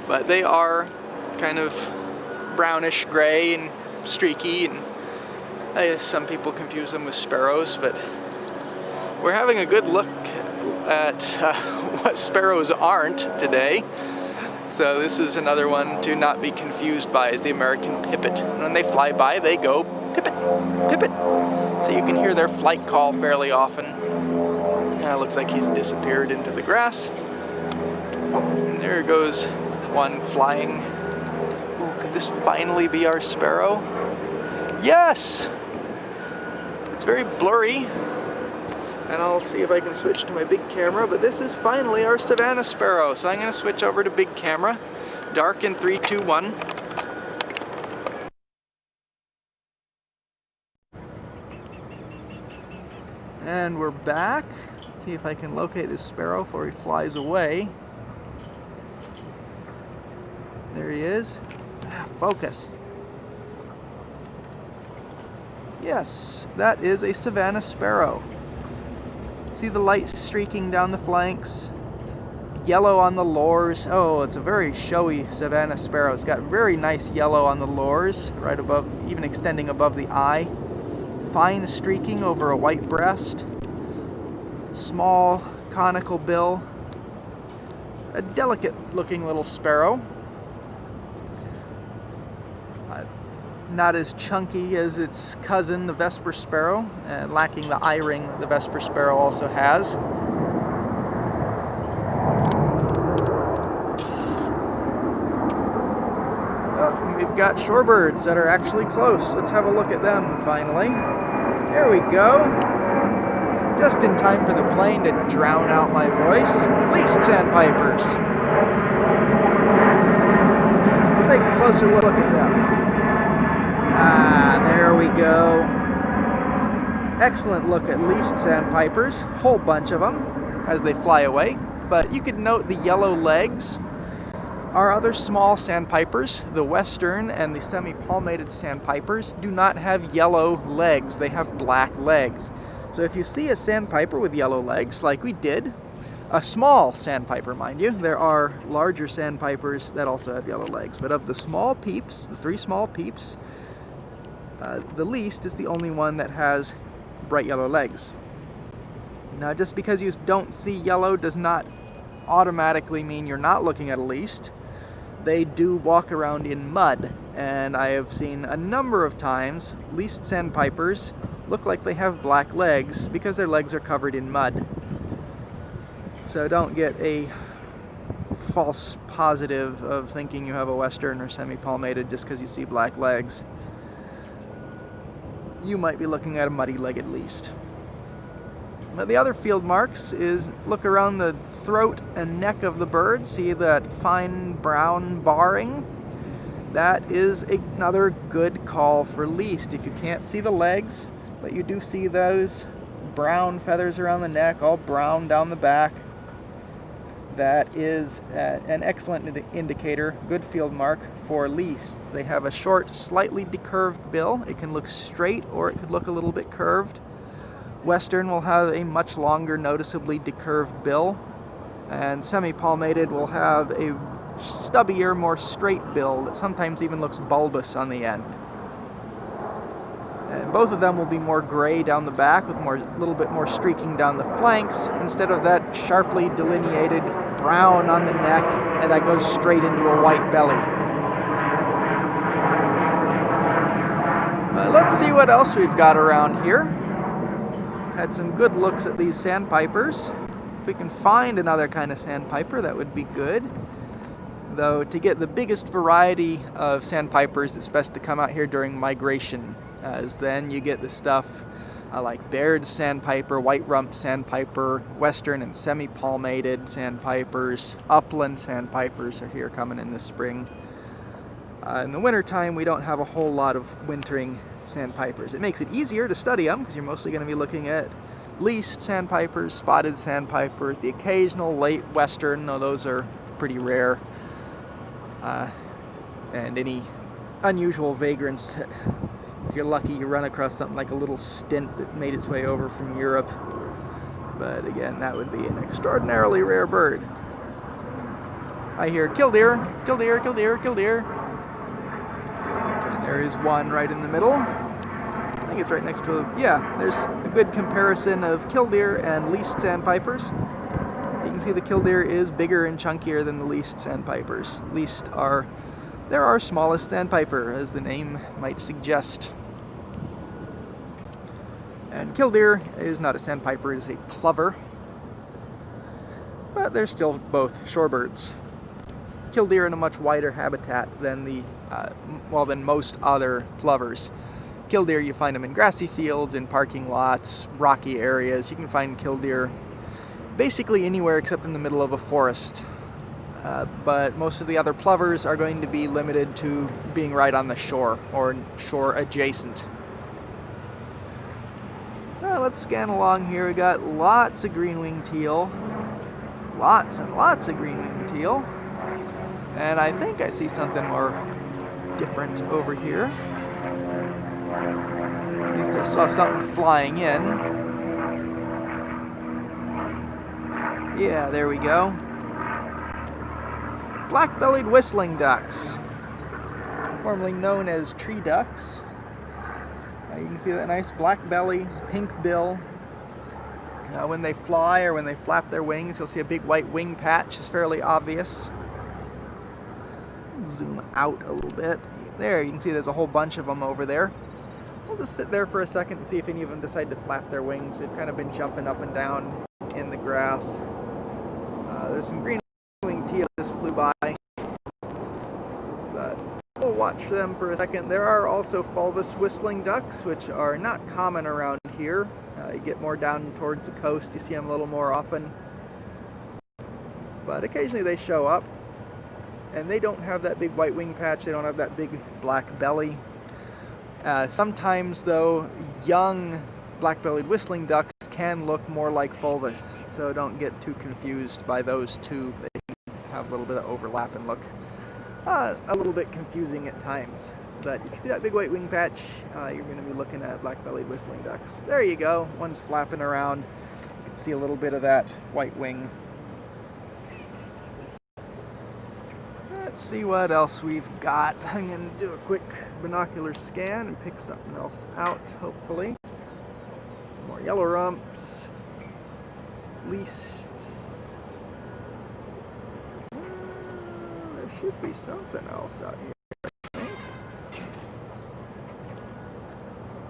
S1: But they are kind of brownish gray and streaky, and some people confuse them with sparrows, but we're having a good look at what sparrows aren't today. So this is another one to not be confused by, is the American pipet. And when they fly by, they go pipet, pipet. So you can hear their flight call fairly often. It looks like he's disappeared into the grass. And there goes one flying. Ooh, could this finally be our sparrow? Yes! It's very blurry, and I'll see if I can switch to my big camera, but this is finally our Savannah Sparrow. So I'm going to switch over to big camera. Dark in 3, 2, 1. And we're back. Let's see if I can locate this sparrow before he flies away. There he is. Focus. Yes, that is a Savannah Sparrow. See the light streaking down the flanks? Yellow on the lores. Oh, it's a very showy Savannah Sparrow. It's got very nice yellow on the lores, right above, even extending above the eye. Fine streaking over a white breast. Small conical bill. A delicate looking little sparrow. Not as chunky as its cousin, the Vesper Sparrow, and lacking the eye ring the Vesper Sparrow also has. Oh, we've got shorebirds that are actually close. Let's have a look at them finally. There we go. Just in time for the plane to drown out my voice. Least sandpipers. Let's take a closer look at them. Ah, there we go. Excellent look at least sandpipers. Whole bunch of them as they fly away. But you could note the yellow legs. Our other small sandpipers, the western and the semi-palmated sandpipers, do not have yellow legs. They have black legs. So if you see a sandpiper with yellow legs, like we did, a small sandpiper, mind you, there are larger sandpipers that also have yellow legs. But of the small peeps, the three small peeps, the least is the only one that has bright yellow legs. Now, just because you don't see yellow does not automatically mean you're not looking at a least. They do walk around in mud, and I have seen a number of times least sandpipers look like they have black legs because their legs are covered in mud. So don't get a false positive of thinking you have a western or semi-palmated just because you see black legs. You might be looking at a muddy-legged least. But the other field marks is look around the throat and neck of the bird. See that fine brown barring? That is another good call for least. If you can't see the legs, but you do see those brown feathers around the neck, all brown down the back, that is an excellent indicator, good field mark for least. They have a short, slightly decurved bill. It can look straight or it could look a little bit curved. Western will have a much longer, noticeably decurved bill, and semi-palmated will have a stubbier, more straight bill that sometimes even looks bulbous on the end. And both of them will be more gray down the back with a little bit more streaking down the flanks instead of that sharply delineated brown on the neck and that goes straight into a white belly. Let's see what else we've got around here. Had some good looks at these sandpipers. If we can find another kind of sandpiper, that would be good. Though to get the biggest variety of sandpipers, it's best to come out here during migration, as then you get the stuff like Baird's sandpiper, white rump sandpiper, western and semi-palmated sandpipers, upland sandpipers are here coming in the spring. In the wintertime, we don't have a whole lot of wintering sandpipers. It makes it easier to study them because you're mostly going to be looking at least sandpipers, spotted sandpipers, the occasional late western, though those are pretty rare, and any unusual vagrants. If you're lucky, you run across something like a little stint that made its way over from Europe. But again, that would be an extraordinarily rare bird. I hear killdeer, killdeer, killdeer, killdeer. And there is one right in the middle. I think it's right next to there's a good comparison of killdeer and least sandpipers. You can see the killdeer is bigger and chunkier than the least sandpipers. They're our smallest sandpiper, as the name might suggest. And killdeer is not a sandpiper, it is a plover. But they're still both shorebirds. Killdeer in a much wider habitat than than most other plovers. Killdeer, you find them in grassy fields, in parking lots, rocky areas. You can find killdeer basically anywhere except in the middle of a forest. But most of the other plovers are going to be limited to being right on the shore or shore adjacent. Well, Let's scan along here. We got lots of green-winged teal. Lots and lots of green-winged teal. And I think I see something more different over here. At least I saw something flying in. Yeah, there we go. Black-bellied whistling ducks, formerly known as tree ducks. You can see that nice black belly, pink bill. When they fly or when they flap their wings, you'll see a big white wing patch. It's fairly obvious. Zoom out a little bit. There, you can see there's a whole bunch of them over there. We'll just sit there for a second and see if any of them decide to flap their wings. They've kind of been jumping up and down in the grass. There's some green-winged teal just flew by. But we'll watch them for a second. There are also fulvous whistling ducks, which are not common around here. You get more down towards the coast, you see them a little more often. But occasionally they show up. And they don't have that big white wing patch, they don't have that big black belly. Sometimes, though, young black-bellied whistling ducks can look more like fulvous, so don't get too confused by those two. They can have a little bit of overlap and look a little bit confusing at times. But if you see that big white wing patch, you're going to be looking at black-bellied whistling ducks. There you go, one's flapping around. You can see a little bit of that white wing. Let's see what else we've got. I'm going to do a quick binocular scan and pick something else out, hopefully. More yellow rumps. At least there should be something else out here, I think.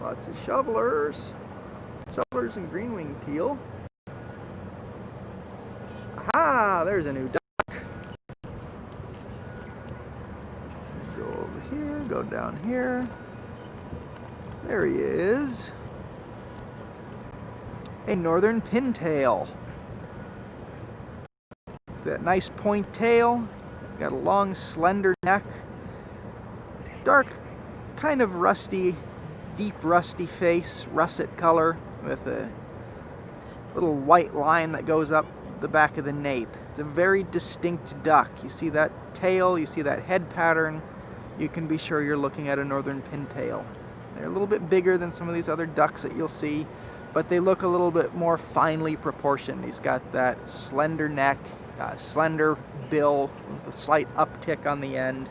S1: Lots of shovelers. Shovelers and green-winged teal. Aha! There's a new duck. Here, go down here. There he is. A northern pintail. It's that nice point tail. Got a long, slender neck. Dark, kind of rusty, deep rusty face, russet color with a little white line that goes up the back of the nape. It's a very distinct duck. You see that tail, you see that head pattern. You can be sure you're looking at a northern pintail. They're a little bit bigger than some of these other ducks that you'll see, but they look a little bit more finely proportioned. He's got that slender neck, slender bill with a slight uptick on the end.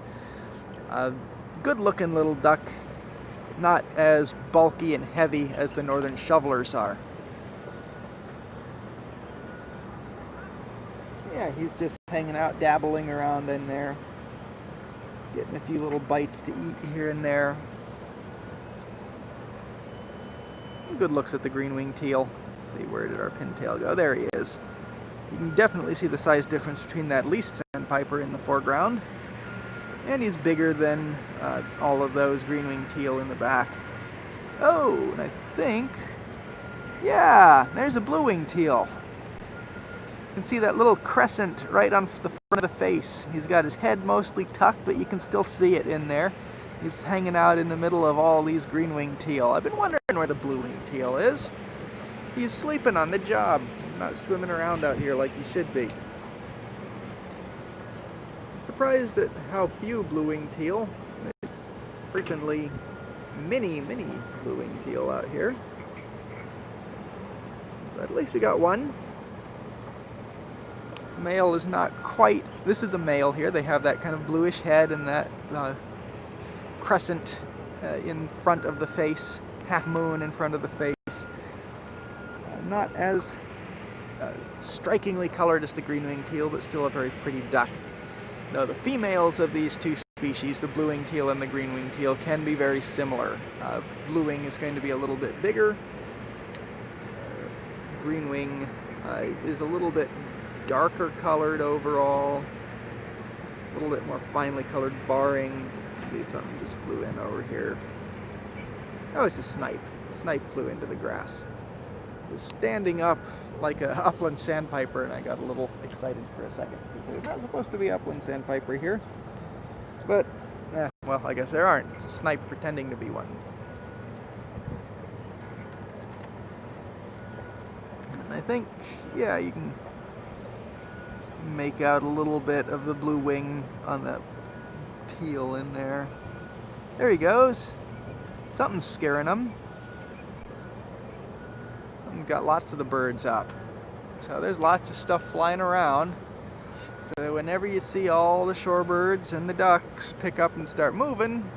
S1: Good looking little duck, not as bulky and heavy as the northern shovelers are. Yeah, he's just hanging out, dabbling around in there. Getting a few little bites to eat here and there. Good looks at the green-winged teal. Let's see, where did our pintail go? There he is. You can definitely see the size difference between that least Sandpiper in the foreground. And he's bigger than all of those green-winged teal in the back. Oh, and I think... yeah, there's a blue-winged teal. You can see that little crescent right on the front of the face. He's got his head mostly tucked, but you can still see it in there. He's hanging out in the middle of all these green-winged teal. I've been wondering where the blue-winged teal is. He's sleeping on the job. He's not swimming around out here like he should be. I'm surprised at how few blue-winged teal. There's frequently many blue-winged teal out here. But at least we got one. Male is not quite, this is a male here. They have that kind of bluish head and that crescent in front of the face, half moon in front of the face. Not as strikingly colored as the green-winged teal, but still a very pretty duck. Though the females of these two species, the blue-winged teal and the green-winged teal, can be very similar. Blue-wing is going to be a little bit bigger. Green-wing is a little bit darker colored overall, a little bit more finely colored barring. Let's see, something just flew in over here. Oh, it's a snipe. Snipe flew into the grass. It was standing up like a upland sandpiper, and I got a little excited for a second because there's not supposed to be upland sandpiper here. But, well, I guess there aren't. It's a snipe pretending to be one. And I think, yeah, you can make out a little bit of the blue wing on that teal in there. There he goes. Something's scaring him. We've got lots of the birds up. So there's lots of stuff flying around. So whenever you see all the shorebirds and the ducks pick up and start moving,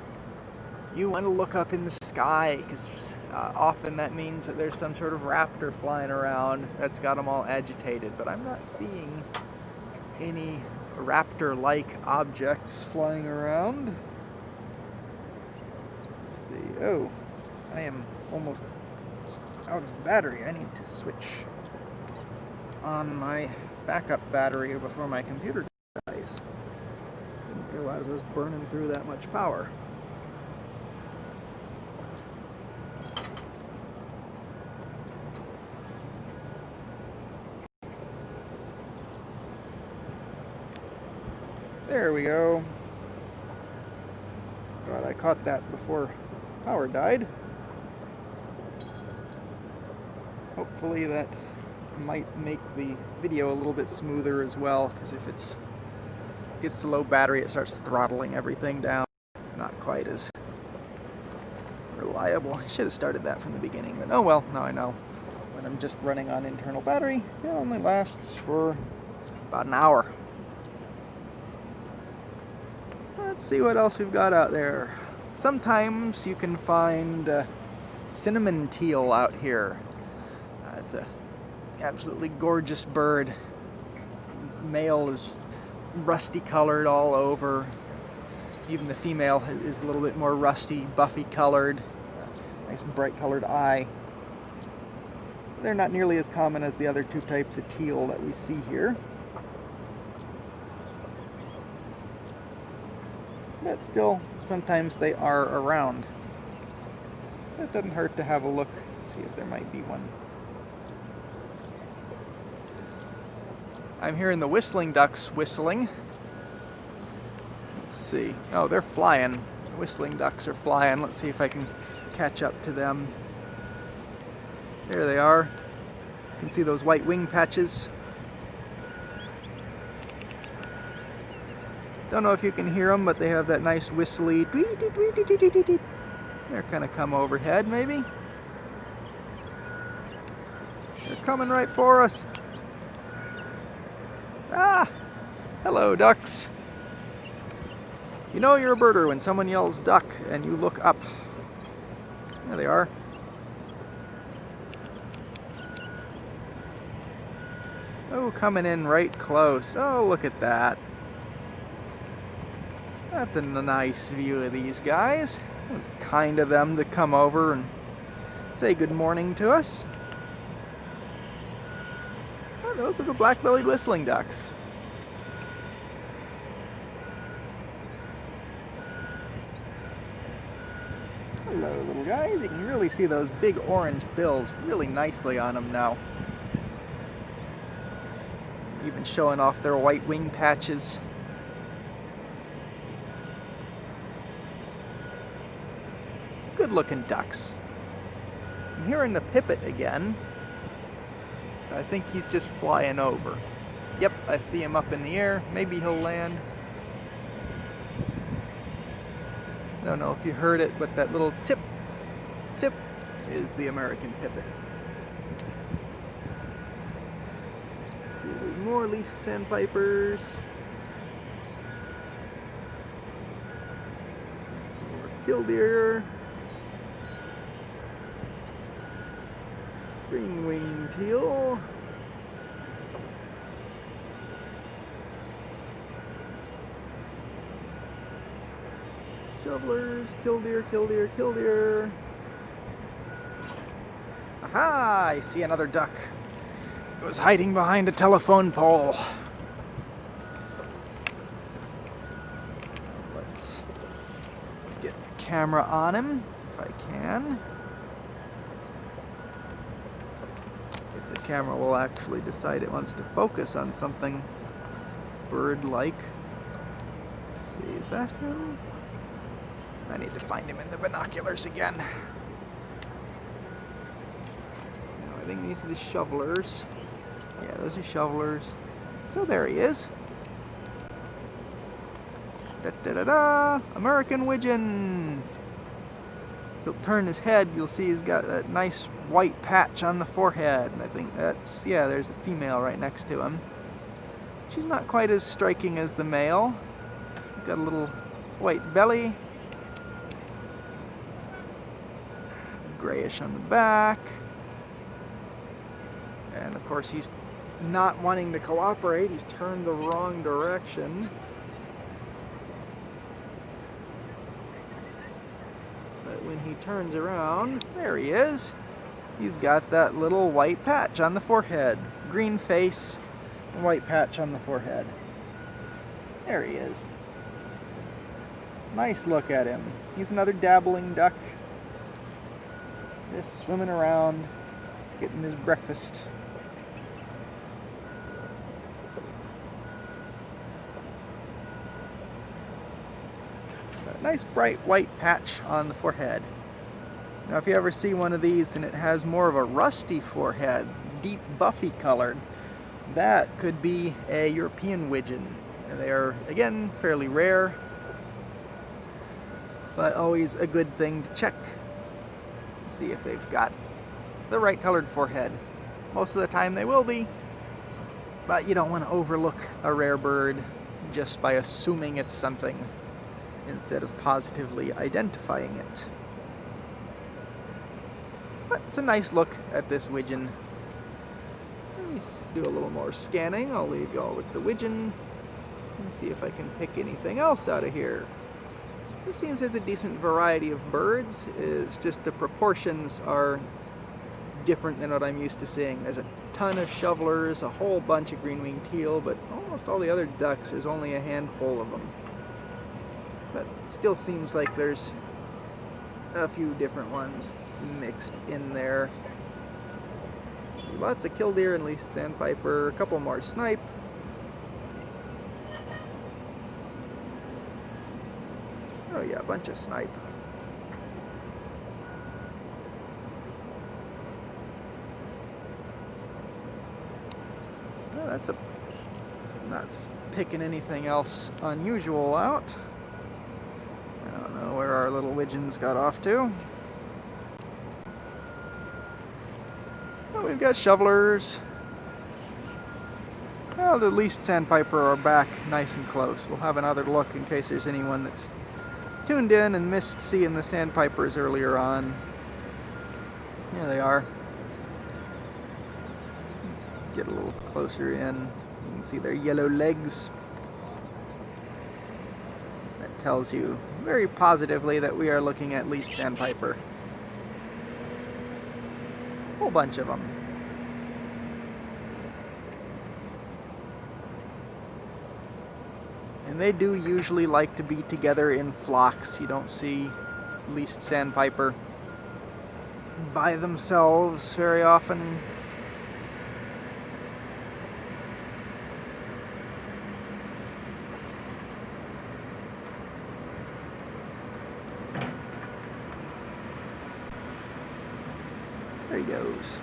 S1: you want to look up in the sky, because often that means that there's some sort of raptor flying around that's got them all agitated. But I'm not seeing any raptor-like objects flying around. Let's see. Oh, I am almost out of battery. I need to switch on my backup battery before my computer dies. Didn't realize I was burning through that much power. There we go. Glad I caught that before power died. Hopefully that might make the video a little bit smoother as well, because if it gets to low battery, it starts throttling everything down. Not quite as reliable. I should have started that from the beginning, but oh well, now I know. When I'm just running on internal battery, it only lasts for about an hour. Let's see what else we've got out there. Sometimes you can find cinnamon teal out here. It's a absolutely gorgeous bird. Male is rusty colored all over. Even the female is a little bit more rusty, buffy colored. Nice bright colored eye. They're not nearly as common as the other two types of teal that we see here. But still, sometimes they are around. It doesn't hurt to have a look and see if there might be one. I'm hearing the whistling ducks whistling. Let's see. Oh, they're flying. The whistling ducks are flying. Let's see if I can catch up to them. There they are. You can see those white wing patches. Don't know if you can hear them, but they have that nice whistly tweet. They're kind of come overhead, maybe. They're coming right for us. Ah! Hello, ducks. You know you're a birder when someone yells duck and you look up. There they are. Oh, coming in right close. Oh, look at that. That's a nice view of these guys. It was kind of them to come over and say good morning to us. Oh, those are the black-bellied whistling ducks. Hello, little guys. You can really see those big orange bills really nicely on them now. Even showing off their white wing patches. Good looking ducks. I'm hearing the Pipet again. I think he's just flying over. Yep, I see him up in the air. Maybe he'll land. I don't know if you heard it, but that little tip is the American Pipet. See, there's more least sandpipers. More killdeer. Green wing teal. Shovelers, killdeer. Aha! I see another duck. It was hiding behind a telephone pole. Let's get the camera on him, if I can. If the camera will actually decide it wants to focus on something bird-like. Let's see, is that him? I need to find him in the binoculars again. No, think these are the shovelers. Yeah, those are shovelers. So there he is. Da-da-da-da! American Widgeon! He'll turn his head, you'll see he's got that nice white patch on the forehead. And I think that's, yeah, there's the female right next to him. She's not quite as striking as the male. He's got a little white belly. Grayish on the back. And of course he's not wanting to cooperate. He's turned the wrong direction. But when he turns around, there he is. He's got that little white patch on the forehead. Green face, white patch on the forehead. There he is. Nice look at him. He's another dabbling duck. Just swimming around, getting his breakfast. A nice bright white patch on the forehead. Now if you ever see one of these and it has more of a rusty forehead, deep buffy colored, that could be a European widgeon. They are, again, fairly rare, but always a good thing to check. See if they've got the right colored forehead. Most of the time they will be, but you don't want to overlook a rare bird just by assuming it's something instead of positively identifying it. But it's a nice look at this widgeon. Let me do a little more scanning. I'll leave y'all with the widgeon and see if I can pick anything else out of here. It seems there's a decent variety of birds. It's just the proportions are different than what I'm used to seeing. There's a ton of shovelers, a whole bunch of green-winged teal, but almost all the other ducks, there's only a handful of them. But it still seems like there's a few different ones mixed in there. See lots of killdeer and least sandpiper, a couple more snipe. Oh yeah, a bunch of snipe. Oh, that's a... not picking anything else unusual out. I don't know where our little widgeons got off to. Oh, we've got shovelers. Well, the least sandpiper are back nice and close. We'll have another look in case there's anyone that's tuned in and missed seeing the sandpipers earlier on. There they are. Let's get a little closer in. You can see their yellow legs. That tells you very positively that we are looking at least sandpiper. A whole bunch of them. And they do usually like to be together in flocks. You don't see least sandpiper by themselves very often. There he goes.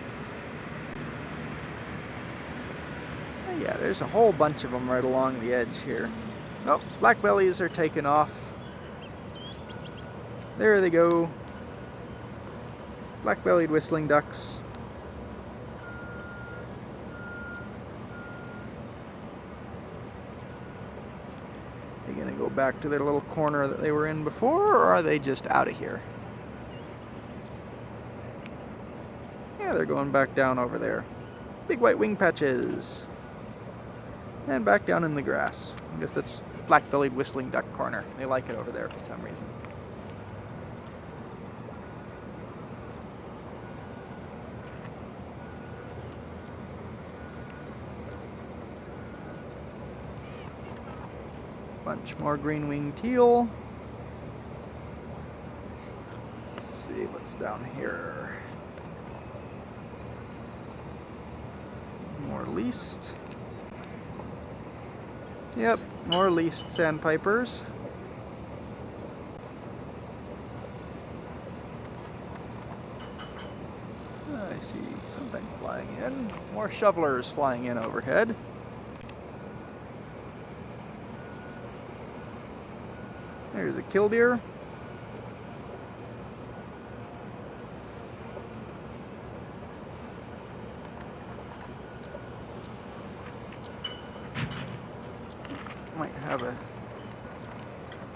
S1: Oh yeah, there's a whole bunch of them right along the edge here. Oh, black bellies are taken off. There they go. Black-bellied whistling ducks. Are they gonna go back to their little corner that they were in before, or are they just out of here? Yeah, they're going back down over there. Big white wing patches. And back down in the grass. I guess that's black-bellied whistling duck corner. They like it over there for some reason. Bunch more green-winged teal. Let's see what's down here. More least. Yep, more least sandpipers. I see something flying in. More shovelers flying in overhead. There's a killdeer. Might have a...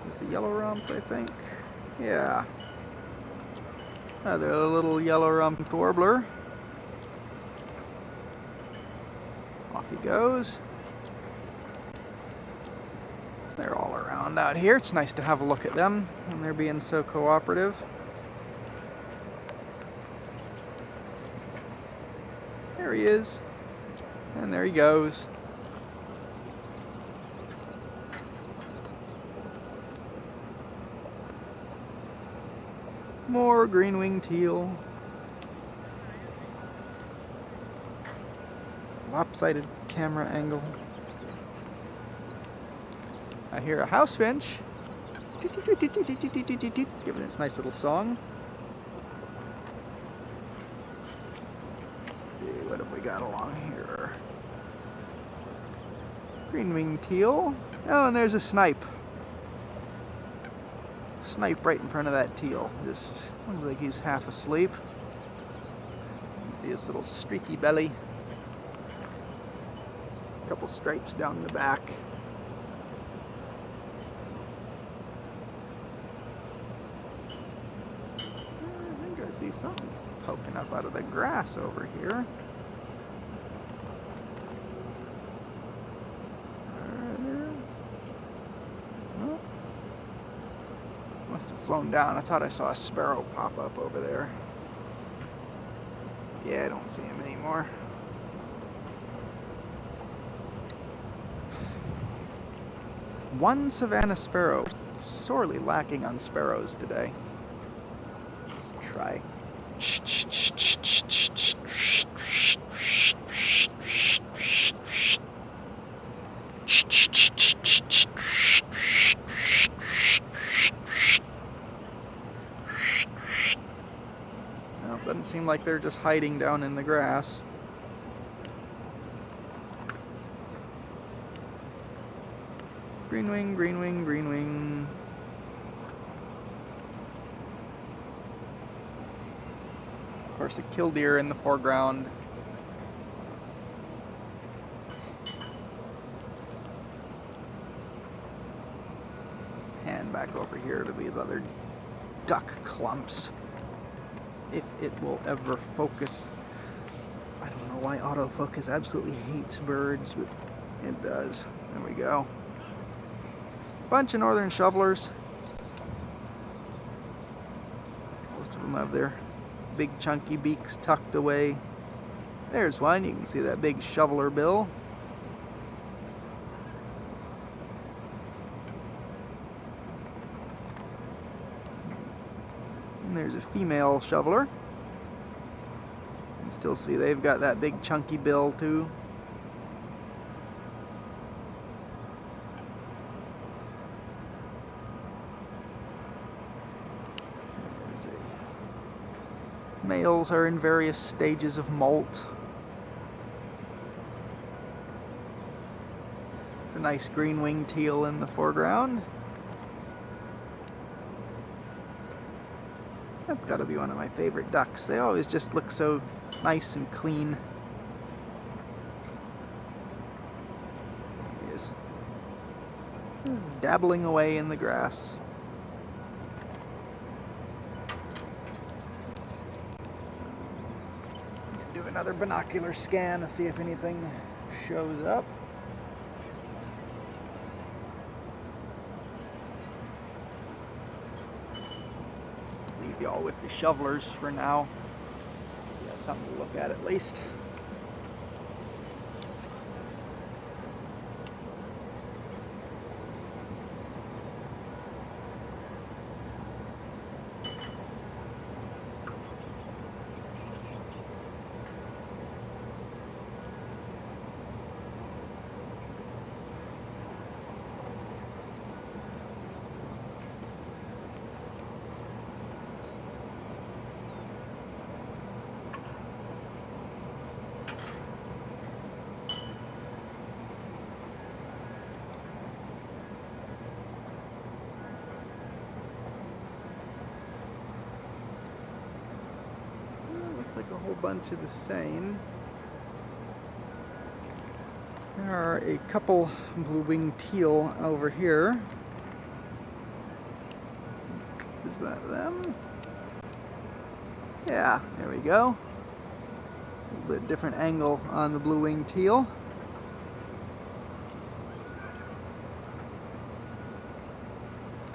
S1: Is this a yellow rump, I think? Yeah. Another little yellow rumped warbler. Off he goes. They're all around out here. It's nice to have a look at them when they're being so cooperative. There he is. And there he goes. More green-winged teal. Lopsided camera angle. I hear a house finch giving its nice little song. Let's see, what have we got along here? Green-winged teal. Oh, and there's a snipe. Snipe right in front of that teal. Just looks like he's half asleep. You can see his little streaky belly. A couple stripes down the back. I think I see something poking up out of the grass over here. Must have flown down. I thought I saw a sparrow pop up over there. Yeah, I don't see him anymore. One Savannah Sparrow. Sorely lacking on sparrows today. Let's try. Doesn't seem like they're just hiding down in the grass. Green wing, green wing, green wing. Of course, a killdeer in the foreground. Hand back over here to these other duck clumps. If it will ever focus. I don't know why autofocus absolutely hates birds, but it does. There we go. Bunch of northern shovelers. Most of them have their big chunky beaks tucked away. There's one. You can see that big shoveler bill. And there's a female shoveler. You can still see they've got that big chunky bill too. Males are in various stages of molt. It's a nice green-winged teal in the foreground. That's got to be one of my favorite ducks. They always just look so nice and clean. He is. He's dabbling away in the grass. Do another binocular scan to see if anything shows up. Leave y'all with the shovelers for now. You have something to look at least. like a whole bunch of the same. There are a couple blue-winged teal over here. Is that them? Yeah, there we go. A little bit different angle on the blue-winged teal.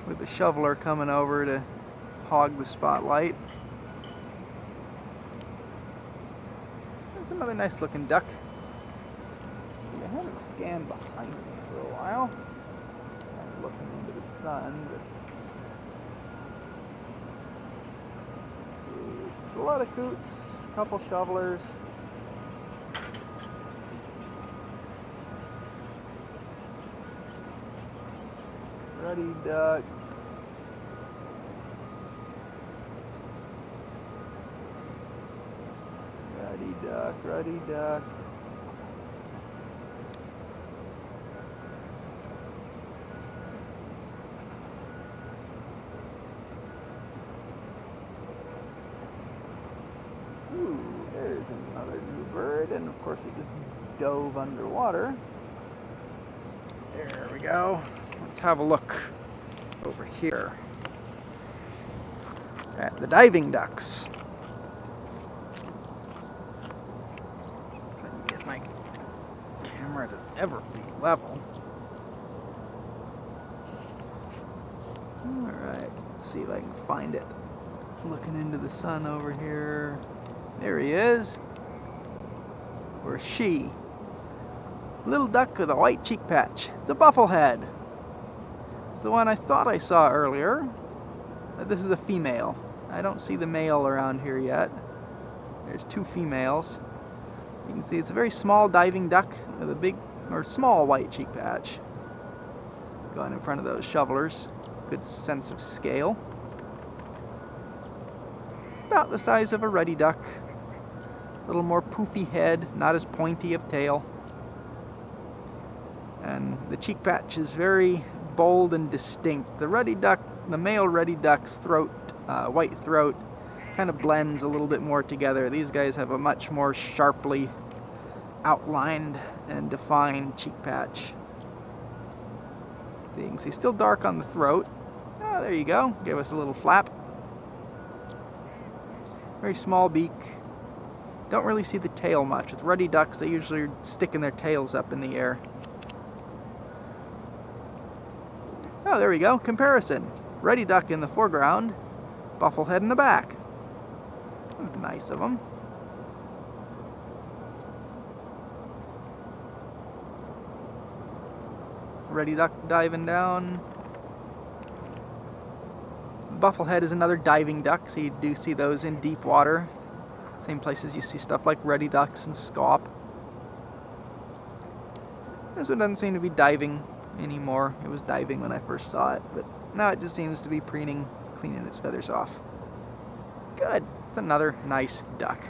S1: With the shoveler coming over to hog the spotlight. That's another nice looking duck. Let's see, I haven't scanned behind me for a while. I'm looking into the sun, but it's a lot of coots, a couple shovelers. Ruddy Ducks. Ruddy Duck, Ruddy Duck. Ooh, there's another new bird, and of course it just dove underwater. There we go. Let's have a look over here at the diving ducks. If I can get my camera to ever be level. Alright, let's see if I can find it. Looking into the sun over here. There he is. Or she. Little duck with a white cheek patch. It's a bufflehead. It's the one I thought I saw earlier. But this is a female. I don't see the male around here yet. There's two females. You can see it's a very small diving duck with a big or small white cheek patch. Going in front of those shovelers. Good sense of scale. About the size of a ruddy duck. A little more poofy head, not as pointy of tail. And the cheek patch is very bold and distinct. The ruddy duck, the male ruddy duck's throat, white throat, kind of blends a little bit more together. These guys have a much more sharply outlined and defined cheek patch. You can see still dark on the throat. Oh, there you go. Give us a little flap. Very small beak. Don't really see the tail much. With ruddy ducks, they usually are sticking their tails up in the air. Oh, there we go. Comparison. Ruddy duck in the foreground, bufflehead in the back. That's nice of them. Ruddy duck diving down. Bufflehead is another diving duck, so you do see those in deep water. Same places you see stuff like ruddy ducks and scaup. This one doesn't seem to be diving anymore. It was diving when I first saw it, but now it just seems to be preening, cleaning its feathers off. Good. It's another nice duck.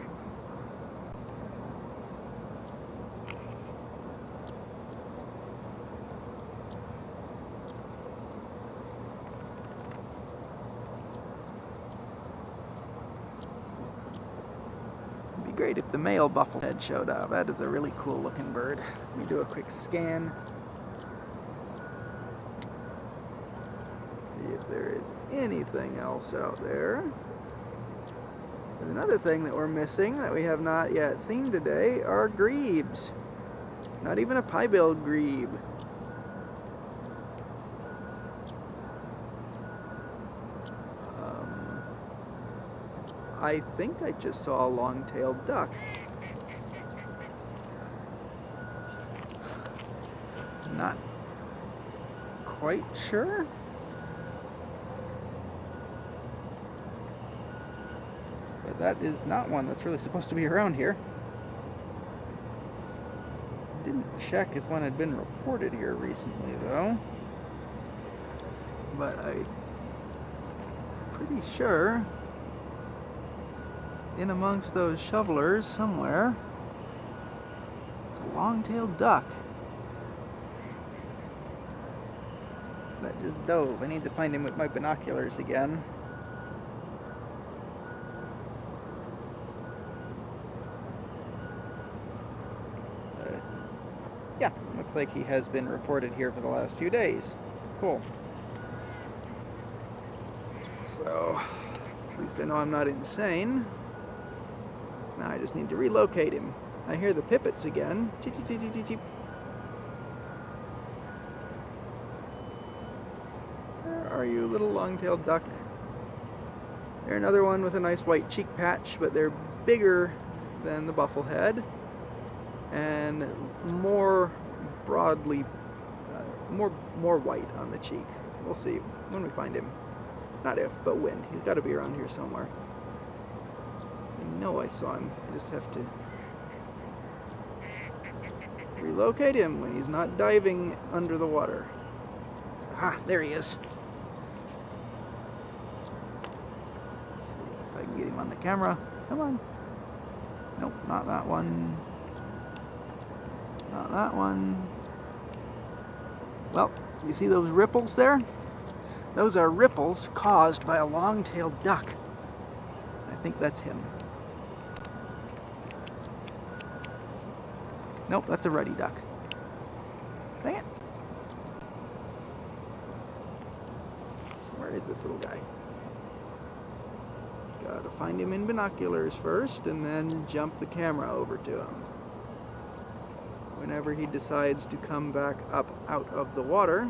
S1: It'd be great if the male bufflehead showed up. That is a really cool looking bird. Let me do a quick scan. See if there is anything else out there. And another thing that we're missing that we have not yet seen today are grebes. Not even a pie-billed grebe. I think I just saw a long-tailed duck. Not quite sure. But that is not one that's really supposed to be around here. Didn't check if one had been reported here recently, though. But I'm pretty sure in amongst those shovelers somewhere, it's a long-tailed duck that just dove. I need to find him with my binoculars again. Looks like he has been reported here for the last few days. Cool. So, at least I know I'm not insane. Now I just need to relocate him. I hear the pipets again. Cheep, cheep, cheep, cheep, cheep. Where are you, little long-tailed duck? They're another one with a nice white cheek patch, but they're bigger than the bufflehead and more broadly, more white on the cheek. We'll see when we find him. Not if, but when. He's got to be around here somewhere. I know I saw him. I just have to relocate him when he's not diving under the water. Aha, there he is. Let's see if I can get him on the camera. Come on. Nope, not that one. Not that one. Well, you see those ripples there? Those are ripples caused by a long-tailed duck. I think that's him. Nope, that's a ruddy duck. Dang it. Where is this little guy? Gotta find him in binoculars first and then jump the camera over to him. Whenever he decides to come back up out of the water.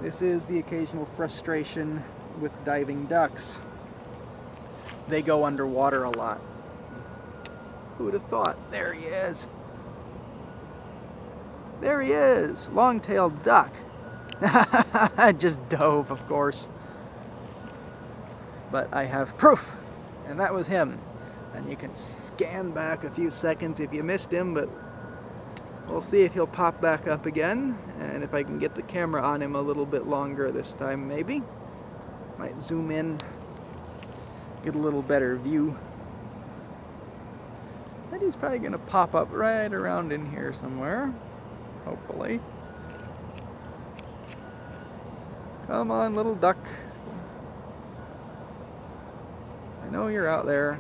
S1: This is the occasional frustration with diving ducks. They go underwater a lot. Who would have thought? There he is. There he is. Long-tailed duck. Just dove, of course. But I have proof. And that was him. And you can scan back a few seconds if you missed him, but we'll see if he'll pop back up again. And if I can get the camera on him a little bit longer this time, maybe. Might zoom in, get a little better view. And he's probably going to pop up right around in here somewhere. Hopefully. Come on, little duck. I know you're out there.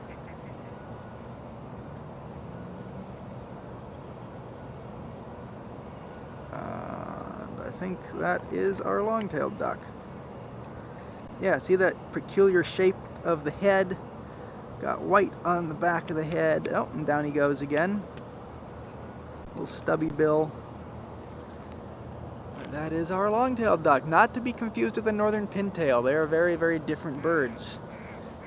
S1: And I think that is our long-tailed duck. Yeah, see that peculiar shape of the head? Got white on the back of the head. Oh, and down he goes again. Little stubby bill. That is our long-tailed duck, not to be confused with the northern pintail. They are very, very different birds.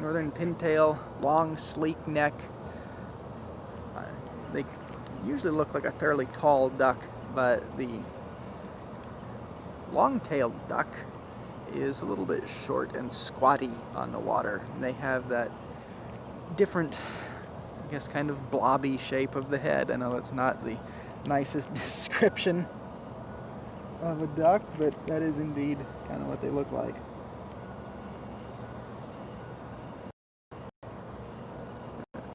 S1: Northern pintail, long, sleek neck. They usually look like a fairly tall duck, but the long-tailed duck is a little bit short and squatty on the water. And they have that different, I guess, kind of blobby shape of the head. I know that's not the nicest description of a duck, but that is indeed kind of what they look like.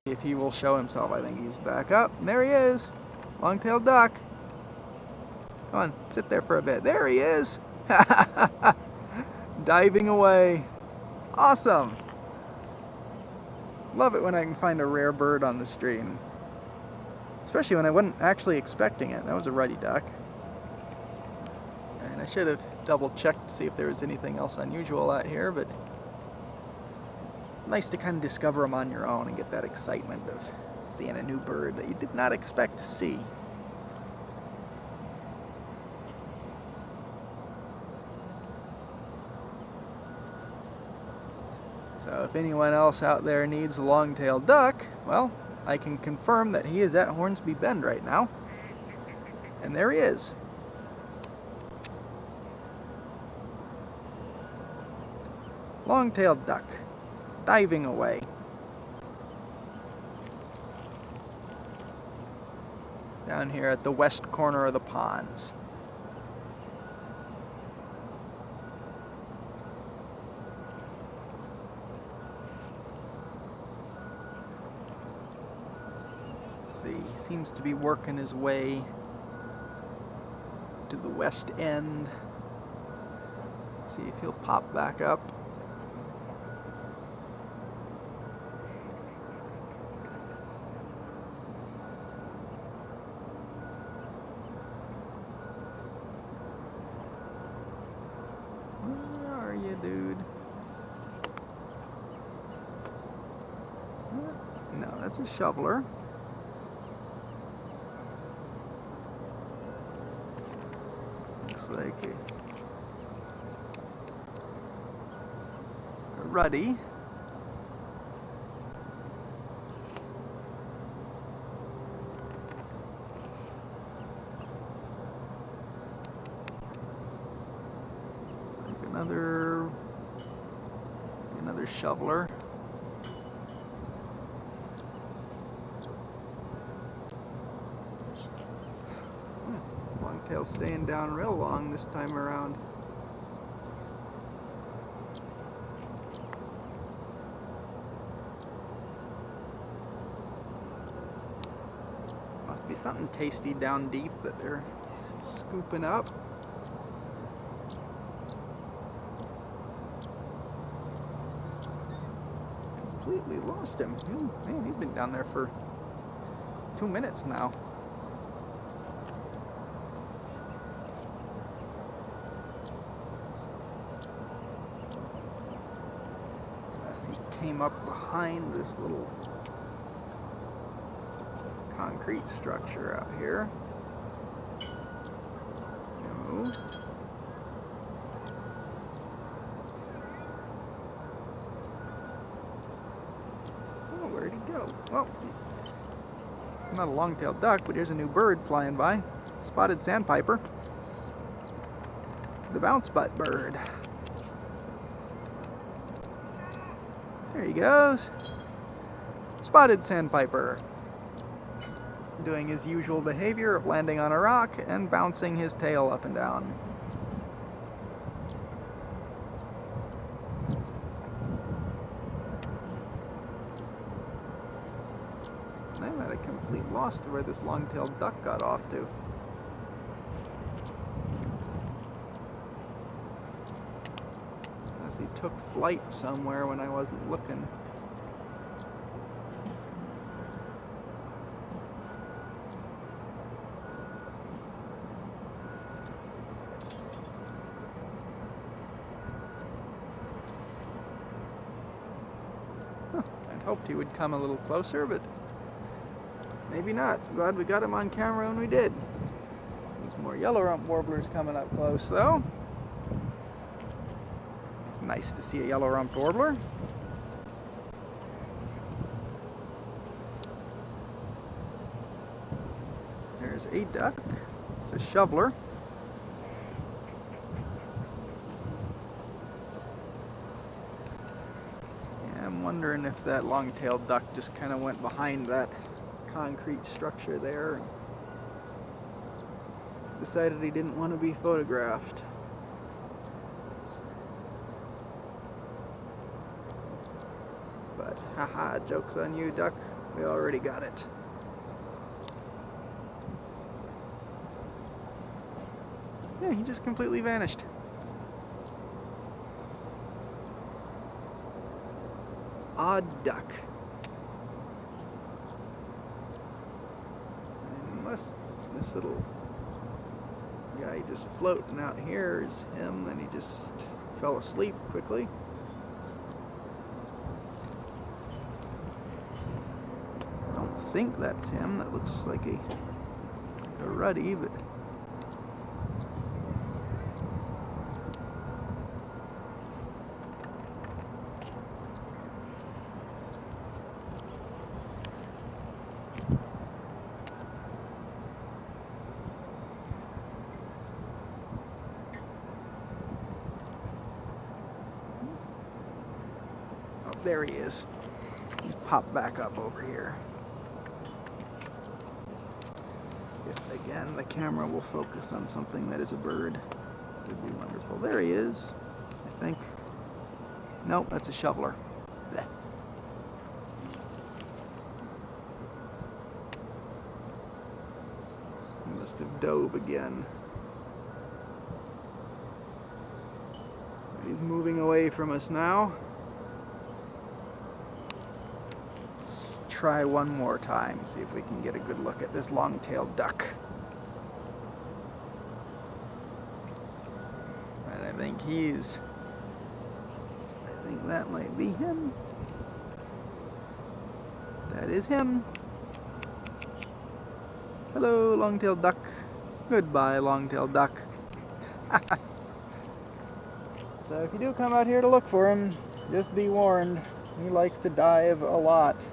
S1: If he will show himself. I think he's back up. And there he is. Long-tailed duck. Come on, sit there for a bit. There he is. Diving away. Awesome. Love it when I can find a rare bird on the stream. Especially when I wasn't actually expecting it. That was a ruddy duck. And I should have double-checked to see if there was anything else unusual out here, but nice to kind of discover them on your own and get that excitement of seeing a new bird that you did not expect to see. So if anyone else out there needs a long-tailed duck, well, I can confirm that he is at Hornsby Bend right now. And there he is. Long-tailed duck. Diving away. Down here at the west corner of the ponds. Let's see, he seems to be working his way to the west end. Let's see if he'll pop back up. That's a shoveler. Looks like a ruddy. Like another shoveler. Longtail staying down real long this time around. Must be something tasty down deep that they're scooping up. Completely lost him. Man, he's been down there for 2 minutes now. Came up behind this little concrete structure out here. No. Oh, where'd he go? Well, not a long-tailed duck, but here's a new bird flying by. Spotted Sandpiper. The bounce butt bird. There he goes. Spotted Sandpiper. Doing his usual behavior of landing on a rock and bouncing his tail up and down. I'm at a complete loss to where this long-tailed duck got off to. He took flight somewhere when I wasn't looking. I'd hoped he would come a little closer, but maybe not. Glad we got him on camera when we did. There's more yellow rump warblers coming up close, though. Nice to see a yellow rumped warbler. There's a duck. It's a shoveler. Yeah, I'm wondering if that long-tailed duck just kind of went behind that concrete structure there and decided he didn't want to be photographed. But haha, joke's on you, duck. We already got it. Yeah, he just completely vanished. Odd duck. Unless this little guy just floating out here is him, then he just fell asleep quickly. I think that's him. That looks like a ruddy, but oh, there he is. He's popped back up over here. If again the camera will focus on something that is a bird, it would be wonderful. There he is, I think. Nope, that's a shoveler. Blech. He must have dove again. He's moving away from us now. Let's try one more time, see if we can get a good look at this long-tailed duck. And I think that might be him. That is him. Hello, long-tailed duck. Goodbye, long-tailed duck. So if you do come out here to look for him, just be warned, he likes to dive a lot.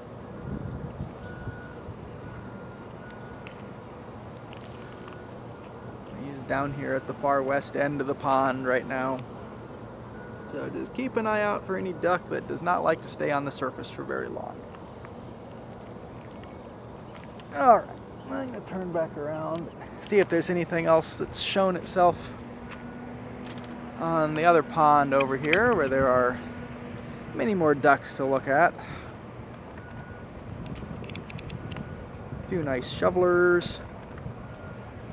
S1: He's down here at the far west end of the pond right now. So just keep an eye out for any duck that does not like to stay on the surface for very long. Alright, I'm going to turn back around, see if there's anything else that's shown itself on the other pond over here, where there are many more ducks to look at. A few nice shovelers.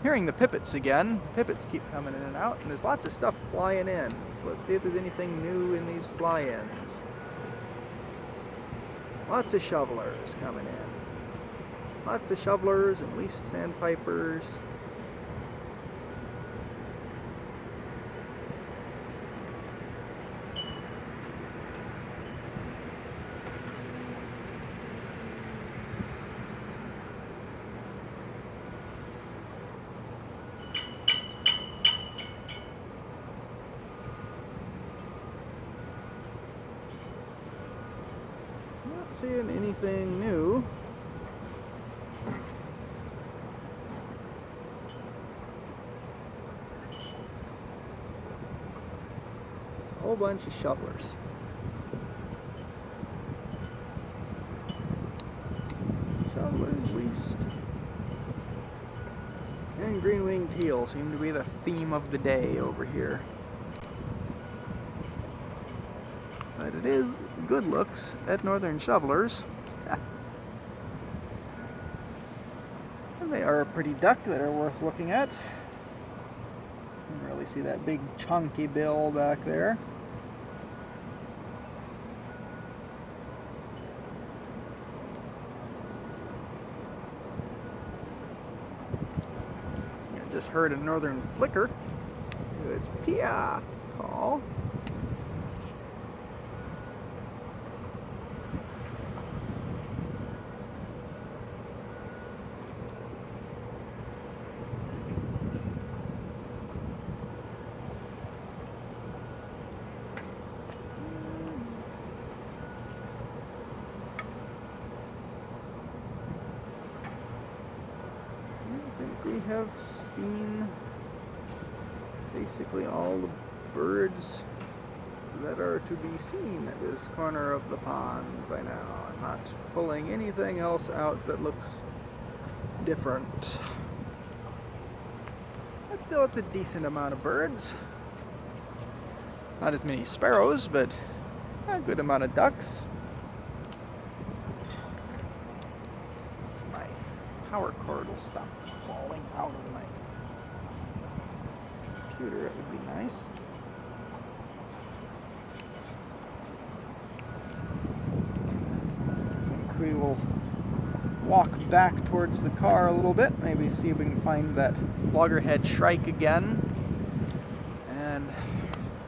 S1: Hearing the pipets again. Pipets keep coming in and out, and there's lots of stuff flying in. So let's see if there's anything new in these fly-ins. Lots of shovelers coming in. Lots of shovelers and least sandpipers. Not seeing anything new. A whole bunch of shovelers. Shovelers least. And green-winged teal seem to be the theme of the day over here. But it is good looks at northern shovelers. And they are a pretty duck that are worth looking at. You can really see that big chunky bill back there. I just heard a northern flicker. It's Pia call. We have seen basically all the birds that are to be seen at this corner of the pond by now. I'm not pulling anything else out that looks different. But still, it's a decent amount of birds. Not as many sparrows, but a good amount of ducks. My power cord will stop falling out of my computer. It would be nice. I think we will walk back towards the car a little bit, maybe see if we can find that Loggerhead Shrike again, and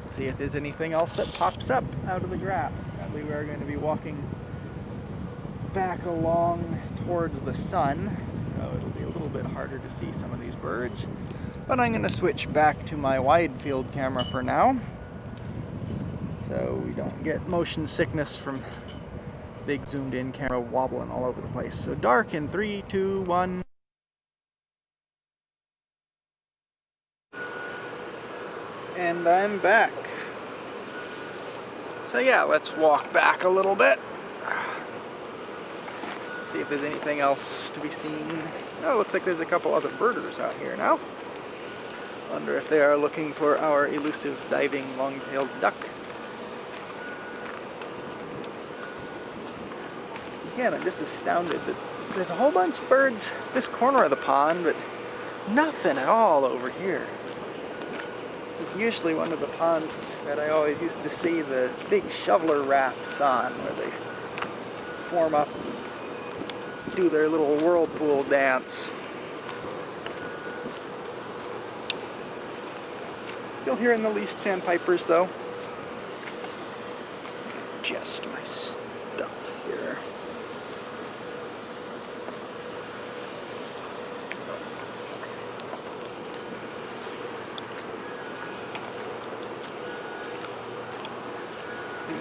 S1: see if there's anything else that pops up out of the grass. Sadly, we are going to be walking back along towards the sun, so it'll be a little bit harder to see some of these birds. But I'm going to switch back to my wide field camera for now, so we don't get motion sickness from big zoomed in camera wobbling all over the place. So dark in 3, 2, 1. And I'm back. So yeah, let's walk back a little bit. See if there's anything else to be seen. Oh, it looks like there's a couple other birders out here now. Wonder if they are looking for our elusive diving long-tailed duck. Again, I'm just astounded that there's a whole bunch of birds this corner of the pond, but nothing at all over here. This is usually one of the ponds that I always used to see the big shoveler rafts on, where they form up and do their little whirlpool dance. Still hearing the least sandpipers though. Adjust my stuff here.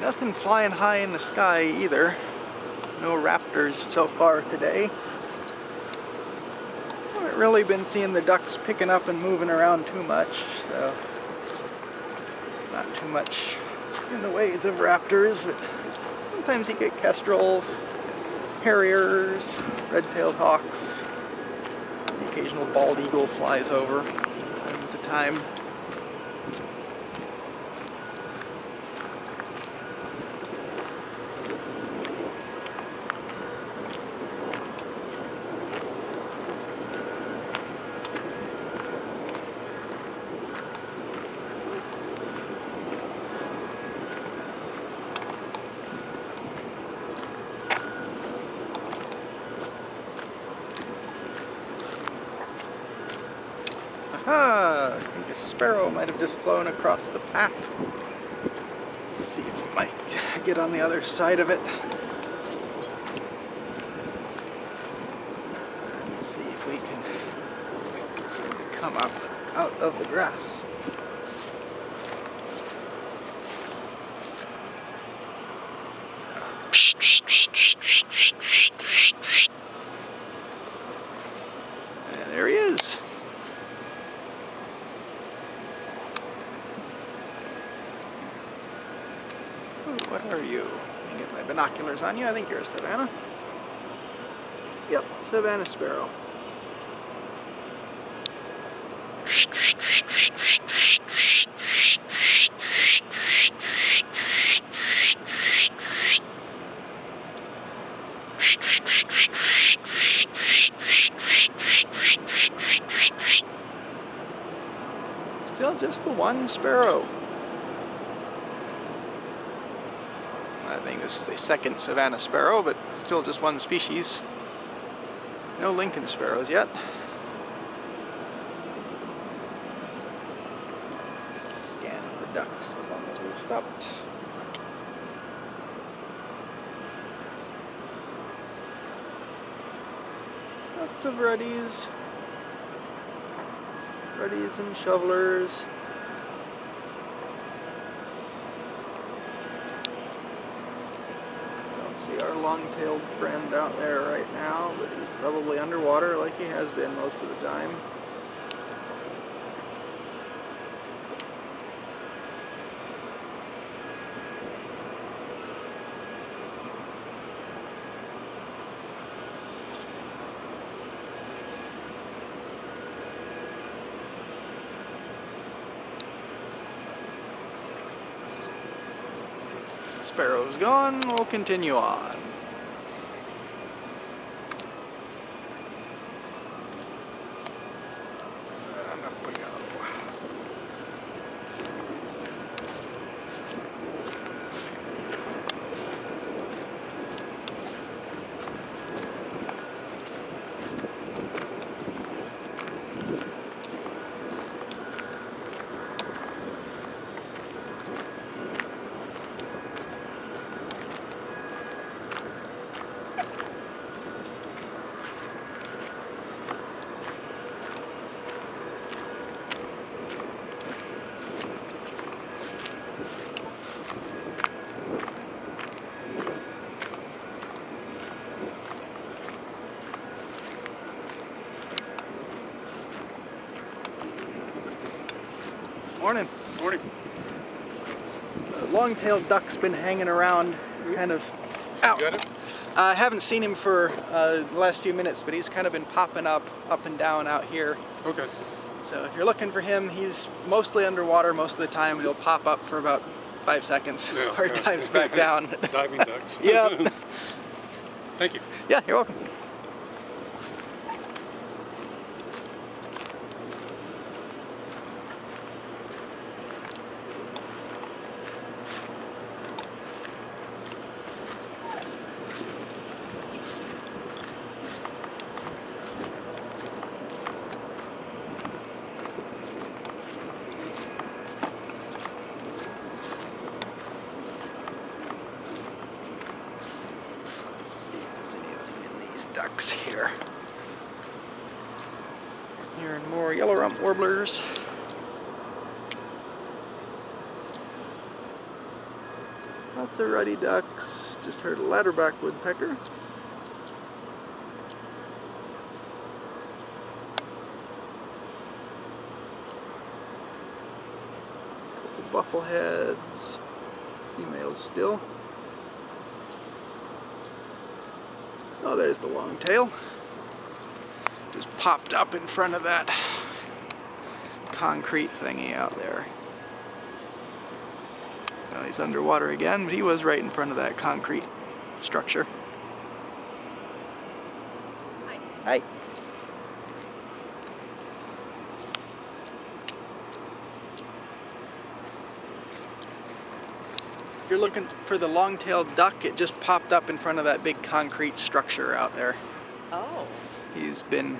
S1: Nothing flying high in the sky either. No raptors so far today. Haven't really been seeing the ducks picking up and moving around too much, so not too much in the ways of raptors, but sometimes you get kestrels, harriers, red-tailed hawks. The occasional bald eagle flies over time to time. Aha! I think a sparrow might have just flown across the path. Let's see if we might get on the other side of it. Let's see if we can come up out of the grass. And there he is. What are you? Let me get my binoculars on you. I think you're a Savannah. Yep, Savannah Sparrow. Still just the one sparrow. I think this is a second Savannah Sparrow, but still just one species. No Lincoln Sparrows yet. Scan the ducks as long as we've stopped. Lots of ruddies. Ruddies and shovelers. See our long-tailed friend out there right now, but he's probably underwater like he has been most of the time. Sparrow's gone, we'll continue on. And up we go. Morning.
S2: Morning.
S1: The long-tailed duck's been hanging around, kind of out.
S2: You got it?
S1: I haven't seen him for the last few minutes, but he's kind of been popping up and down out here.
S2: Okay.
S1: So if you're looking for him, he's mostly underwater most of the time. He'll pop up for about 5 seconds before he dives back down.
S2: Diving ducks.
S1: Yep.
S2: Thank you.
S1: Yeah, you're welcome. Ducks here. Hearing more yellow rump warblers. Lots of ruddy ducks. Just heard a ladderback woodpecker. Couple buffleheads. Females still. Oh, there's the longtail. Just popped up in front of that concrete thingy out there. Well, he's underwater again, but he was right in front of that concrete structure.
S3: Hi.
S1: Hi. If you're looking for the long-tailed duck, it just popped up in front of that big concrete structure out there.
S3: Oh.
S1: He's been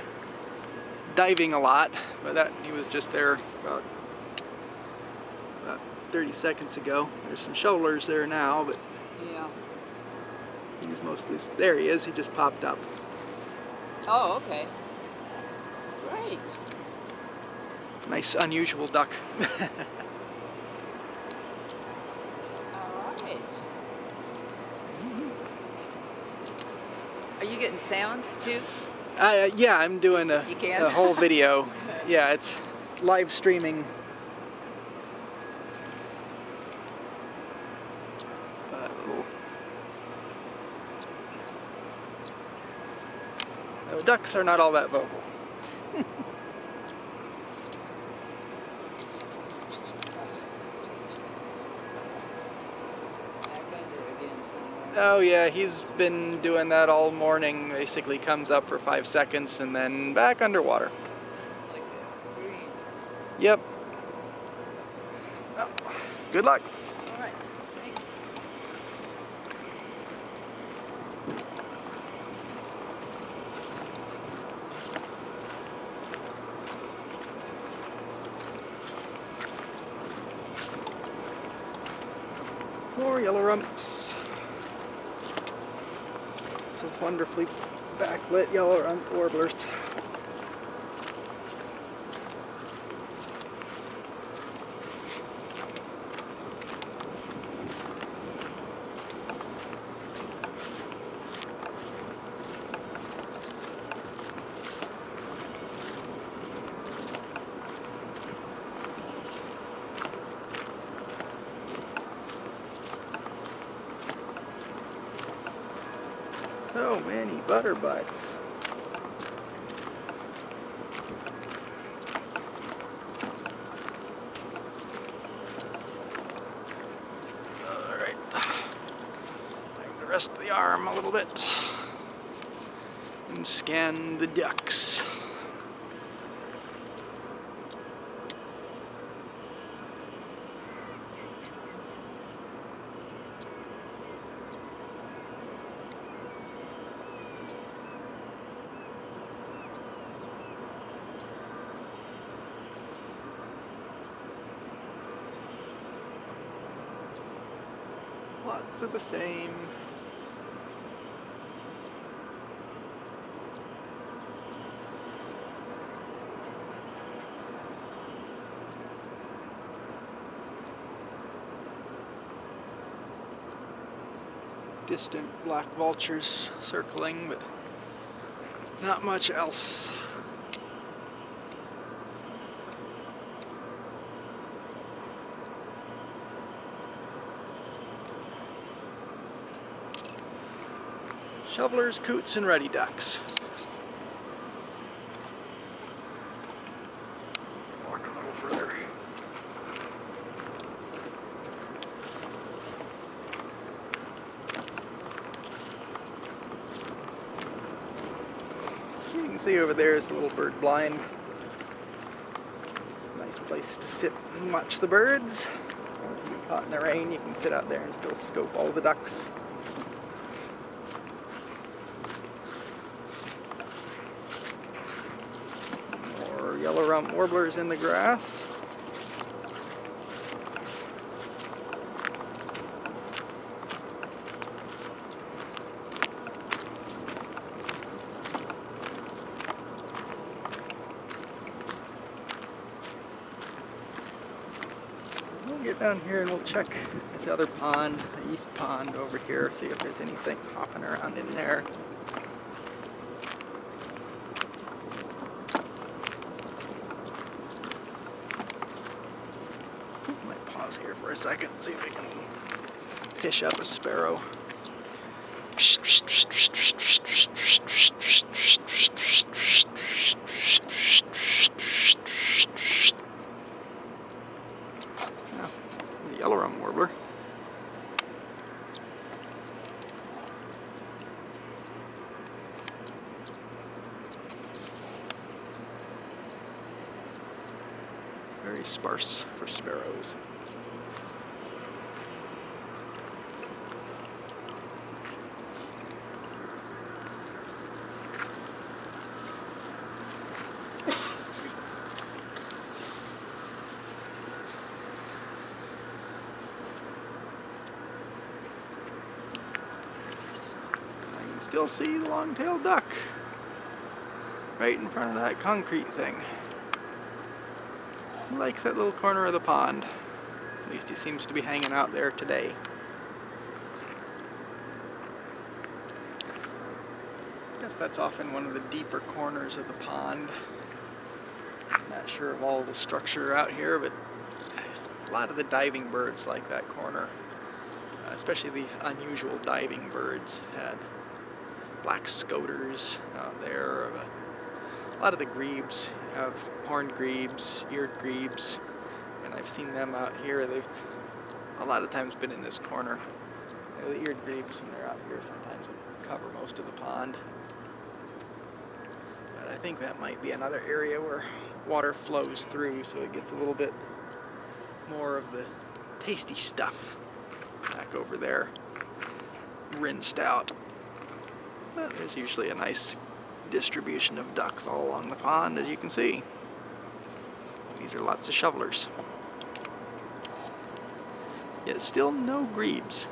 S1: diving a lot, but he was just there about 30 seconds ago. There's some shovelers there now, but
S3: Yeah.
S1: he's mostly, there he is, he just popped up.
S3: Oh, okay. Great.
S1: Nice, unusual duck.
S3: All right. Are you getting sound too?
S1: Yeah, I'm doing a whole video. Yeah, it's live streaming. Ducks are not all that vocal. Oh yeah, he's been doing that all morning. Basically comes up for 5 seconds and then back underwater.
S3: Like a green.
S1: Yep. Oh, good luck.
S3: All right. Thanks.
S1: More yellow rumps. Some wonderfully backlit yellow rump warblers. So many butterbugs. Alright. Bring the rest of the arm a little bit. And scan the ducks. Lots of the same. Distant black vultures circling, but not much else. Shovelers, coots, and ruddy ducks. Walk a little further. You can see over there is a little bird blind. Nice place to sit and watch the birds. If you get caught in the rain, you can sit out there and still scope all the ducks. Yellow rump warblers in the grass. Get down here and we'll check this other pond, the east pond over here, see if there's anything hopping around in there. Might pause here for a second, see if we can fish up a sparrow. Yellow Rump Warbler. Very sparse for sparrows. Still see the long-tailed duck right in front of that concrete thing. He likes that little corner of the pond. At least he seems to be hanging out there today. I guess that's often one of the deeper corners of the pond. Not sure of all the structure out here, but a lot of the diving birds like that corner. Especially the unusual diving birds have had black scoters out there. A lot of the grebes have horned grebes, eared grebes, and I've seen them out here. They've a lot of times been in this corner. The eared grebes, when they're out here, sometimes will cover most of the pond. But I think that might be another area where water flows through, so it gets a little bit more of the tasty stuff back over there, rinsed out. But there's usually a nice distribution of ducks all along the pond, as you can see. These are lots of shovelers. Yet still no grebes.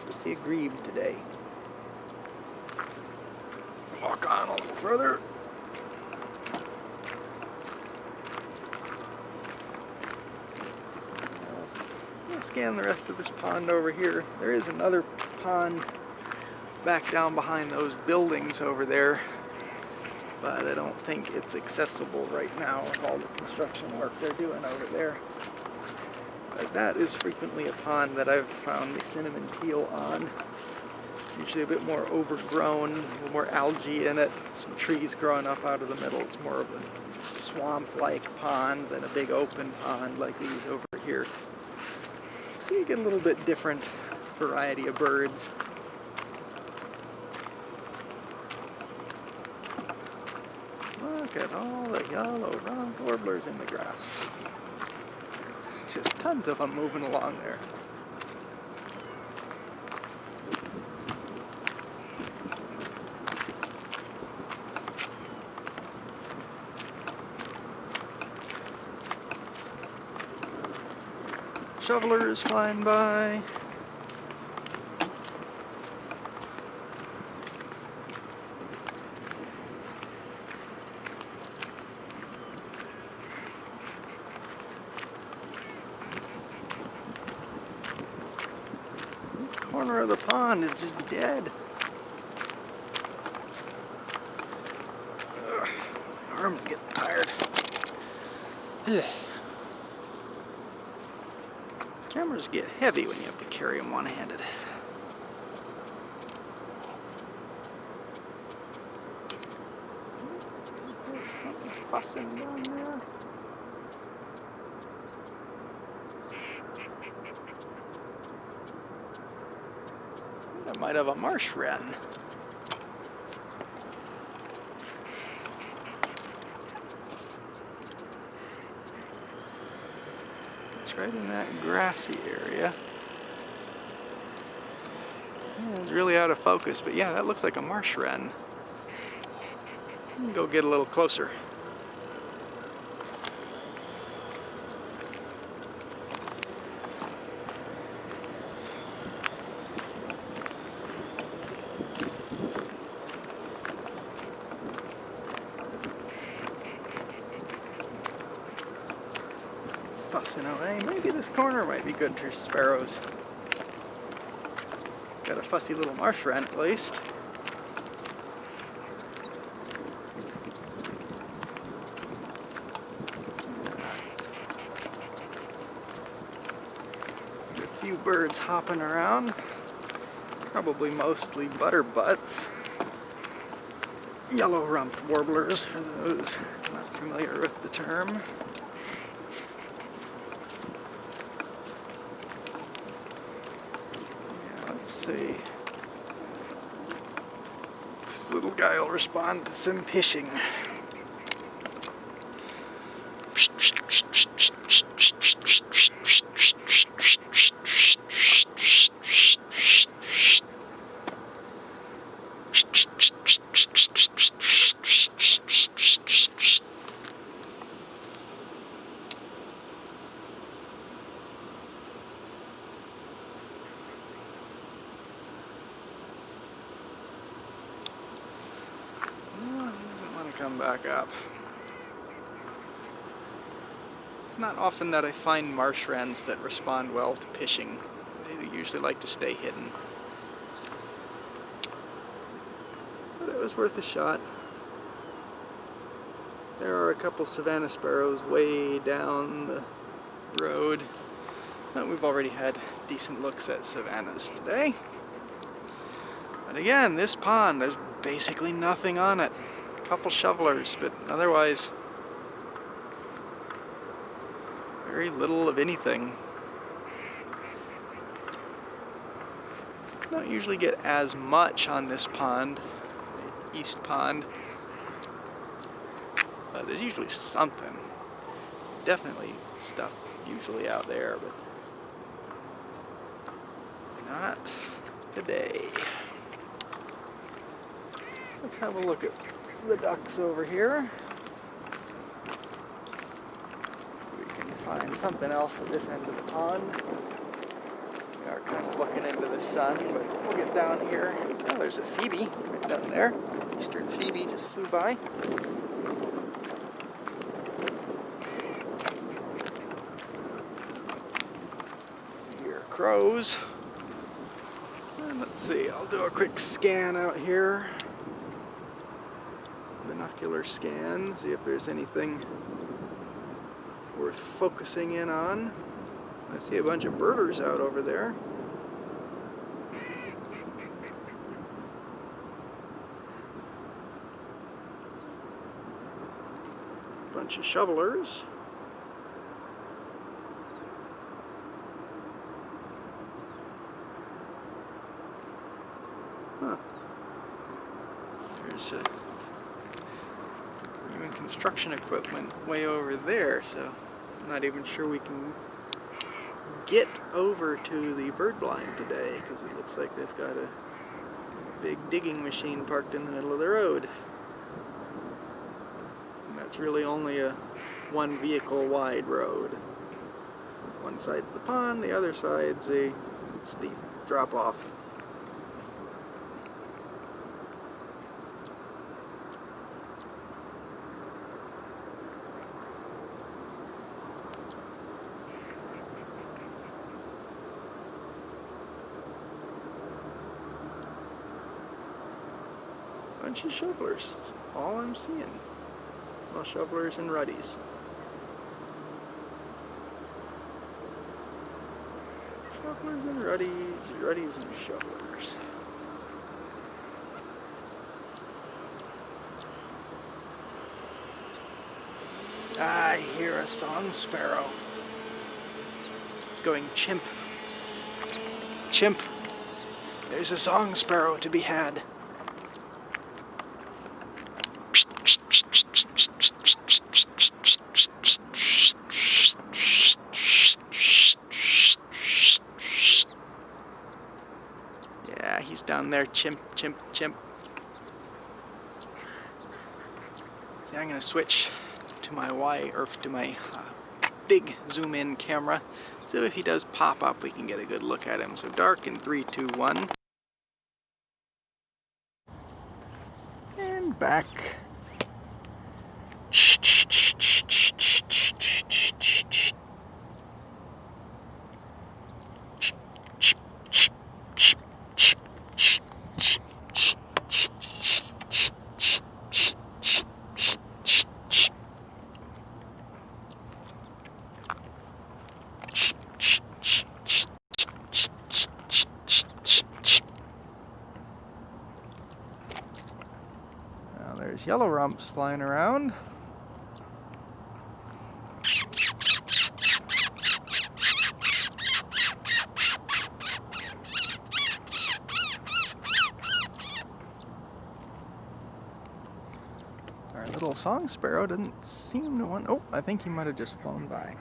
S1: We'll see a grebe today. Walk on a little further. We'll scan the rest of this pond over here. There is another pond back down behind those buildings over there, but I don't think it's accessible right now with all the construction work they're doing over there. But that is frequently a pond that I've found the cinnamon teal on. Usually a bit more overgrown, a little more algae in it, some trees growing up out of the middle. It's more of a swamp-like pond than a big open pond like these over here. So you get a little bit different variety of birds. Look at all the yellow rump warblers in the grass. Just tons of them moving along there. Shovelers flying by. Corner of the pond is just dead. Ugh, my arm's getting tired. Cameras get heavy when you have to carry them one-handed. There's something fussing down there. I might have a marsh wren. It's right in that grassy area. Yeah, it's really out of focus, but yeah, that looks like a marsh wren. Go get a little closer. close in a way. Maybe this corner might be good for sparrows. Got a fussy little marsh wren at least. A few birds hopping around. Probably mostly butterbutts. Yellow rump warblers, for those not familiar with the term. Yeah, let's see. This little guy will respond to some hissing. Come back up. It's not often that I find marsh wrens that respond well to pishing. They usually like to stay hidden. But it was worth a shot. There are a couple Savannah Sparrows way down the road. But we've already had decent looks at Savannahs today. But again, this pond, there's basically nothing on it. Couple shovelers, but otherwise very little of anything. Don't usually get as much on this pond, the east pond, but there's usually something. Definitely stuff usually out there, but not today. Let's have a look at the ducks over here. We can find something else at this end of the pond. We are kind of looking into the sun, but we'll get down here. Oh, there's a phoebe right down there. Eastern phoebe just flew by. Here are crows. And let's see, I'll do a quick scan out here. Binocular scan, see if there's anything worth focusing in on. I see a bunch of birders out over there. Bunch of shovelers. Huh. There's even construction equipment way over there, so I'm not even sure we can get over to the bird blind today because it looks like they've got a big digging machine parked in the middle of the road. And that's really only a one vehicle wide road. One side's the pond, the other side's a steep drop off. Bunch of shovelers, that's all I'm seeing. Well, shovelers and ruddies. Shovelers and ruddies, ruddies and shovelers. I hear a song sparrow. It's going chimp. Chimp. There's a song sparrow to be had. Yeah, he's down there, chimp, chimp, chimp. See, I'm gonna switch to my big zoom in camera. So if he does pop up, we can get a good look at him. So dark in 3, 2, 1. And back. yellow rumps flying around. Our little song sparrow doesn't seem to want... Oh, I think he might have just flown by.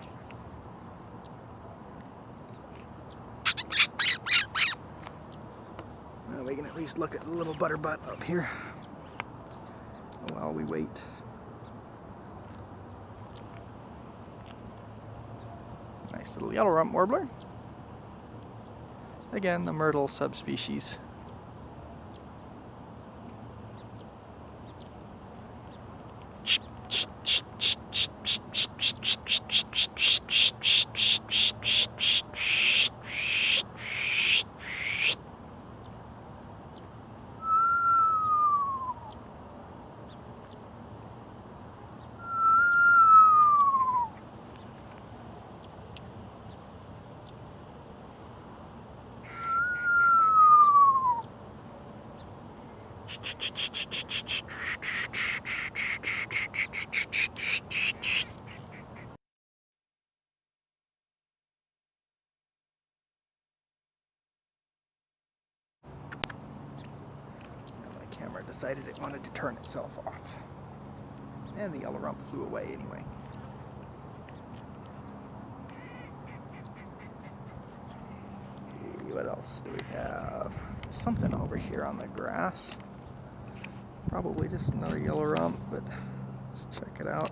S1: Well, we can at least look at the little butterbutt up here while we wait. Nice little yellow rump warbler. Again, the myrtle subspecies. Camera decided it wanted to turn itself off. And the yellow rump flew away anyway. Let's see, what else do we have? Something over here on the grass. Probably just another yellow rump, but let's check it out.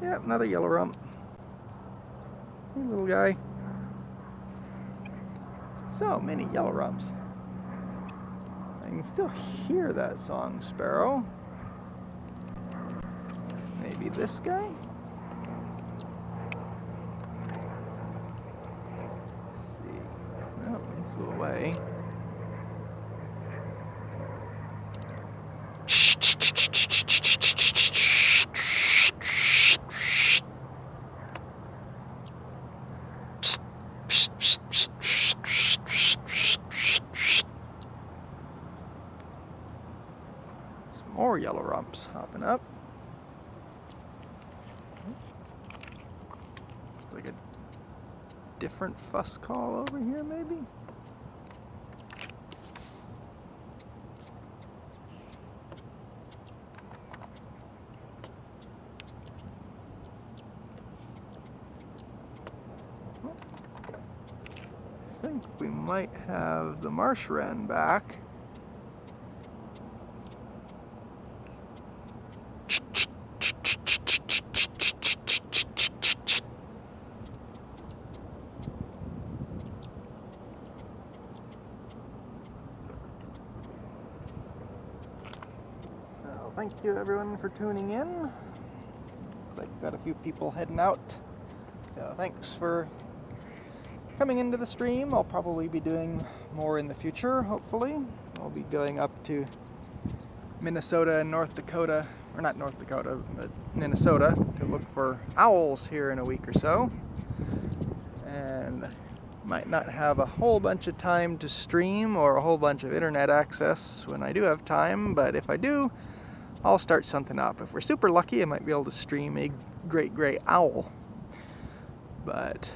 S1: Yeah, another yellow rump. Hey, little guy. So many yellow rumps. I can still hear that song sparrow. Maybe this guy? Let's see. Oh, he flew away. More yellow rumps hopping up. It's like a different fuss call over here, maybe? I think we might have the marsh wren back. Thank you everyone for tuning in. Looks like we've got a few people heading out. So thanks for coming into the stream. I'll probably be doing more in the future, hopefully. I'll be going up to Minnesota and North Dakota, or not North Dakota, but Minnesota, to look for owls here in a week or so. And might not have a whole bunch of time to stream or a whole bunch of internet access when I do have time, but if I do, I'll start something up. If we're super lucky, I might be able to stream a great gray owl. But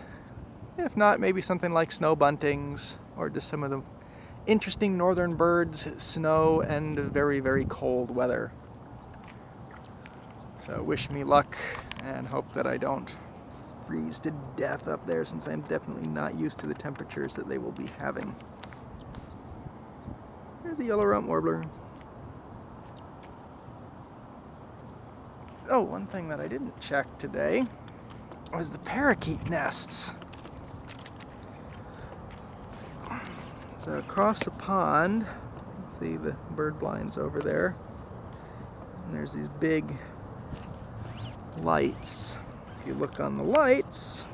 S1: if not, maybe something like snow buntings or just some of the interesting northern birds, snow, and very, very cold weather. So wish me luck and hope that I don't freeze to death up there, since I'm definitely not used to the temperatures that they will be having. There's a yellow rump warbler. Oh, one thing that I didn't check today was the parakeet nests. So across the pond, see the bird blinds over there, and there's these big lights. If you look on the lights,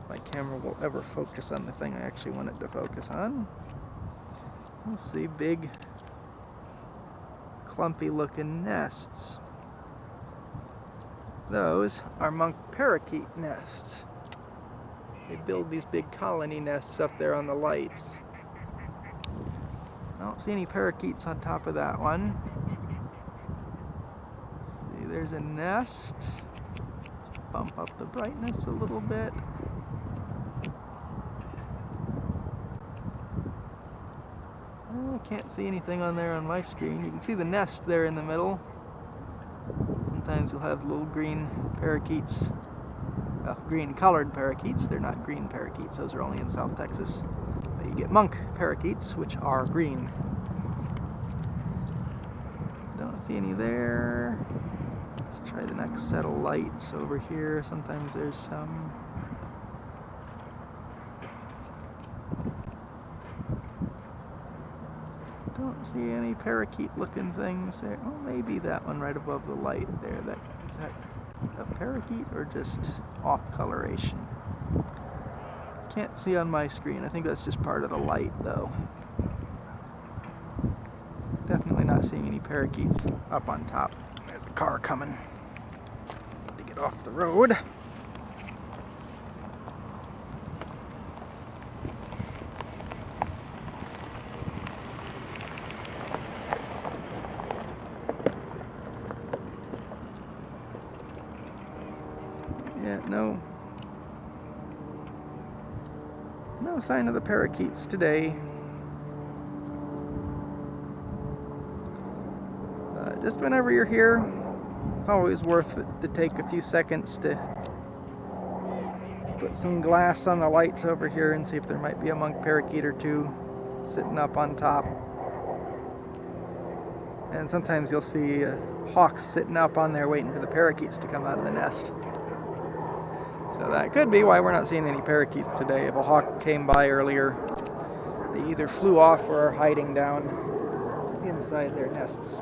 S1: my camera will ever focus on the thing I actually want it to focus on. You'll see big clumpy looking nests. Those are monk parakeet nests. They build these big colony nests up there on the lights. I don't see any parakeets on top of that one. Let's see, there's a nest. Let's bump up the brightness a little bit. I can't see anything on there on my screen. You can see the nest there in the middle. Sometimes you'll have little green parakeets. Well, green colored parakeets. They're not green parakeets. Those are only in South Texas. But you get monk parakeets, which are green. Don't see any there. Let's try the next set of lights over here. Sometimes there's some. Don't see any parakeet looking things there. Oh, maybe that one right above the light there. Is that a parakeet or just off coloration? Can't see on my screen. I think that's just part of the light though. Definitely not seeing any parakeets up on top. There's a car coming. Need to get off the road. Yeah, no sign of the parakeets today. Just whenever you're here, it's always worth it to take a few seconds to put some glass on the lights over here and see if there might be a monk parakeet or two sitting up on top. And sometimes you'll see hawks sitting up on there waiting for the parakeets to come out of the nest. So that could be why we're not seeing any parakeets today. If a hawk came by earlier, they either flew off or are hiding down inside their nests.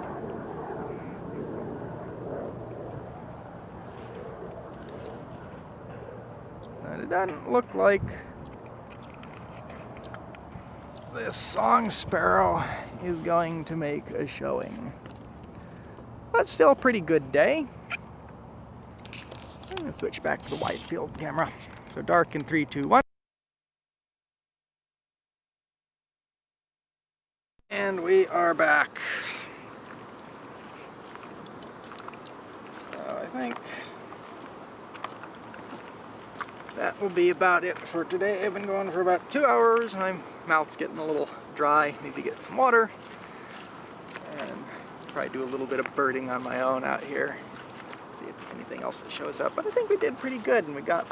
S1: And it doesn't look like this song sparrow is going to make a showing. But still a pretty good day. I'm going to switch back to the wide field camera. So dark in 3, 2, 1. And we are back. So I think that will be about it for today. I've been going for about 2 hours. My mouth's getting a little dry. Need to get some water. And probably do a little bit of birding on my own out here. See if there's anything else that shows up. But I think we did pretty good, and we got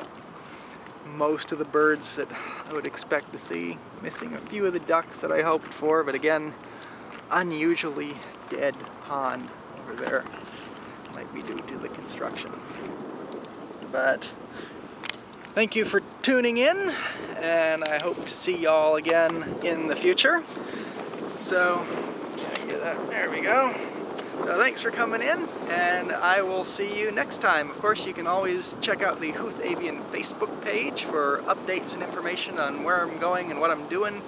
S1: most of the birds that I would expect to see. Missing a few of the ducks that I hoped for, but again, unusually dead pond over there. Might be due to the construction. But thank you for tuning in, and I hope to see y'all again in the future. So, let's get that. There we go. So thanks for coming in, and I will see you next time. Of course, you can always check out the Huth Avian Facebook page for updates and information on where I'm going and what I'm doing.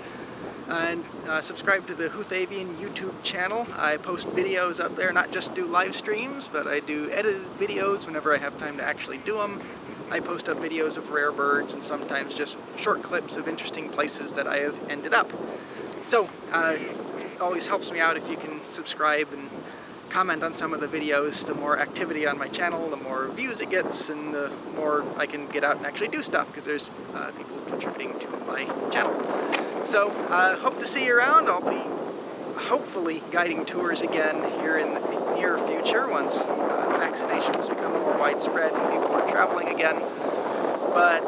S1: And subscribe to the Huth Avian YouTube channel. I post videos out there, not just do live streams, but I do edited videos whenever I have time to actually do them. I post up videos of rare birds and sometimes just short clips of interesting places that I have ended up. So, it always helps me out if you can subscribe and comment on some of the videos. The more activity on my channel, the more views it gets, and the more I can get out and actually do stuff, because there's people contributing to my channel. So, hope to see you around. I'll be hopefully guiding tours again here in the near future once vaccinations become more widespread and people are traveling again. But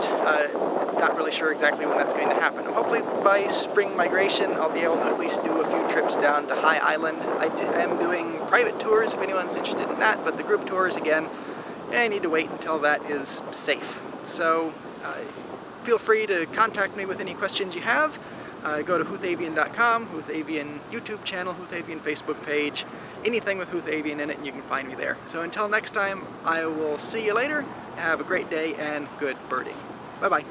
S1: not really sure exactly when that's going to happen. Hopefully by spring migration I'll be able to at least do a few trips down to High Island. I am doing private tours if anyone's interested in that, but the group tours, again, I need to wait until that is safe. So feel free to contact me with any questions you have. Go to huthavian.com, Huth Avian YouTube channel, Huth Avian Facebook page, anything with Huth Avian in it, and you can find me there. So until next time, I will see you later. Have a great day and good birding. Bye-bye.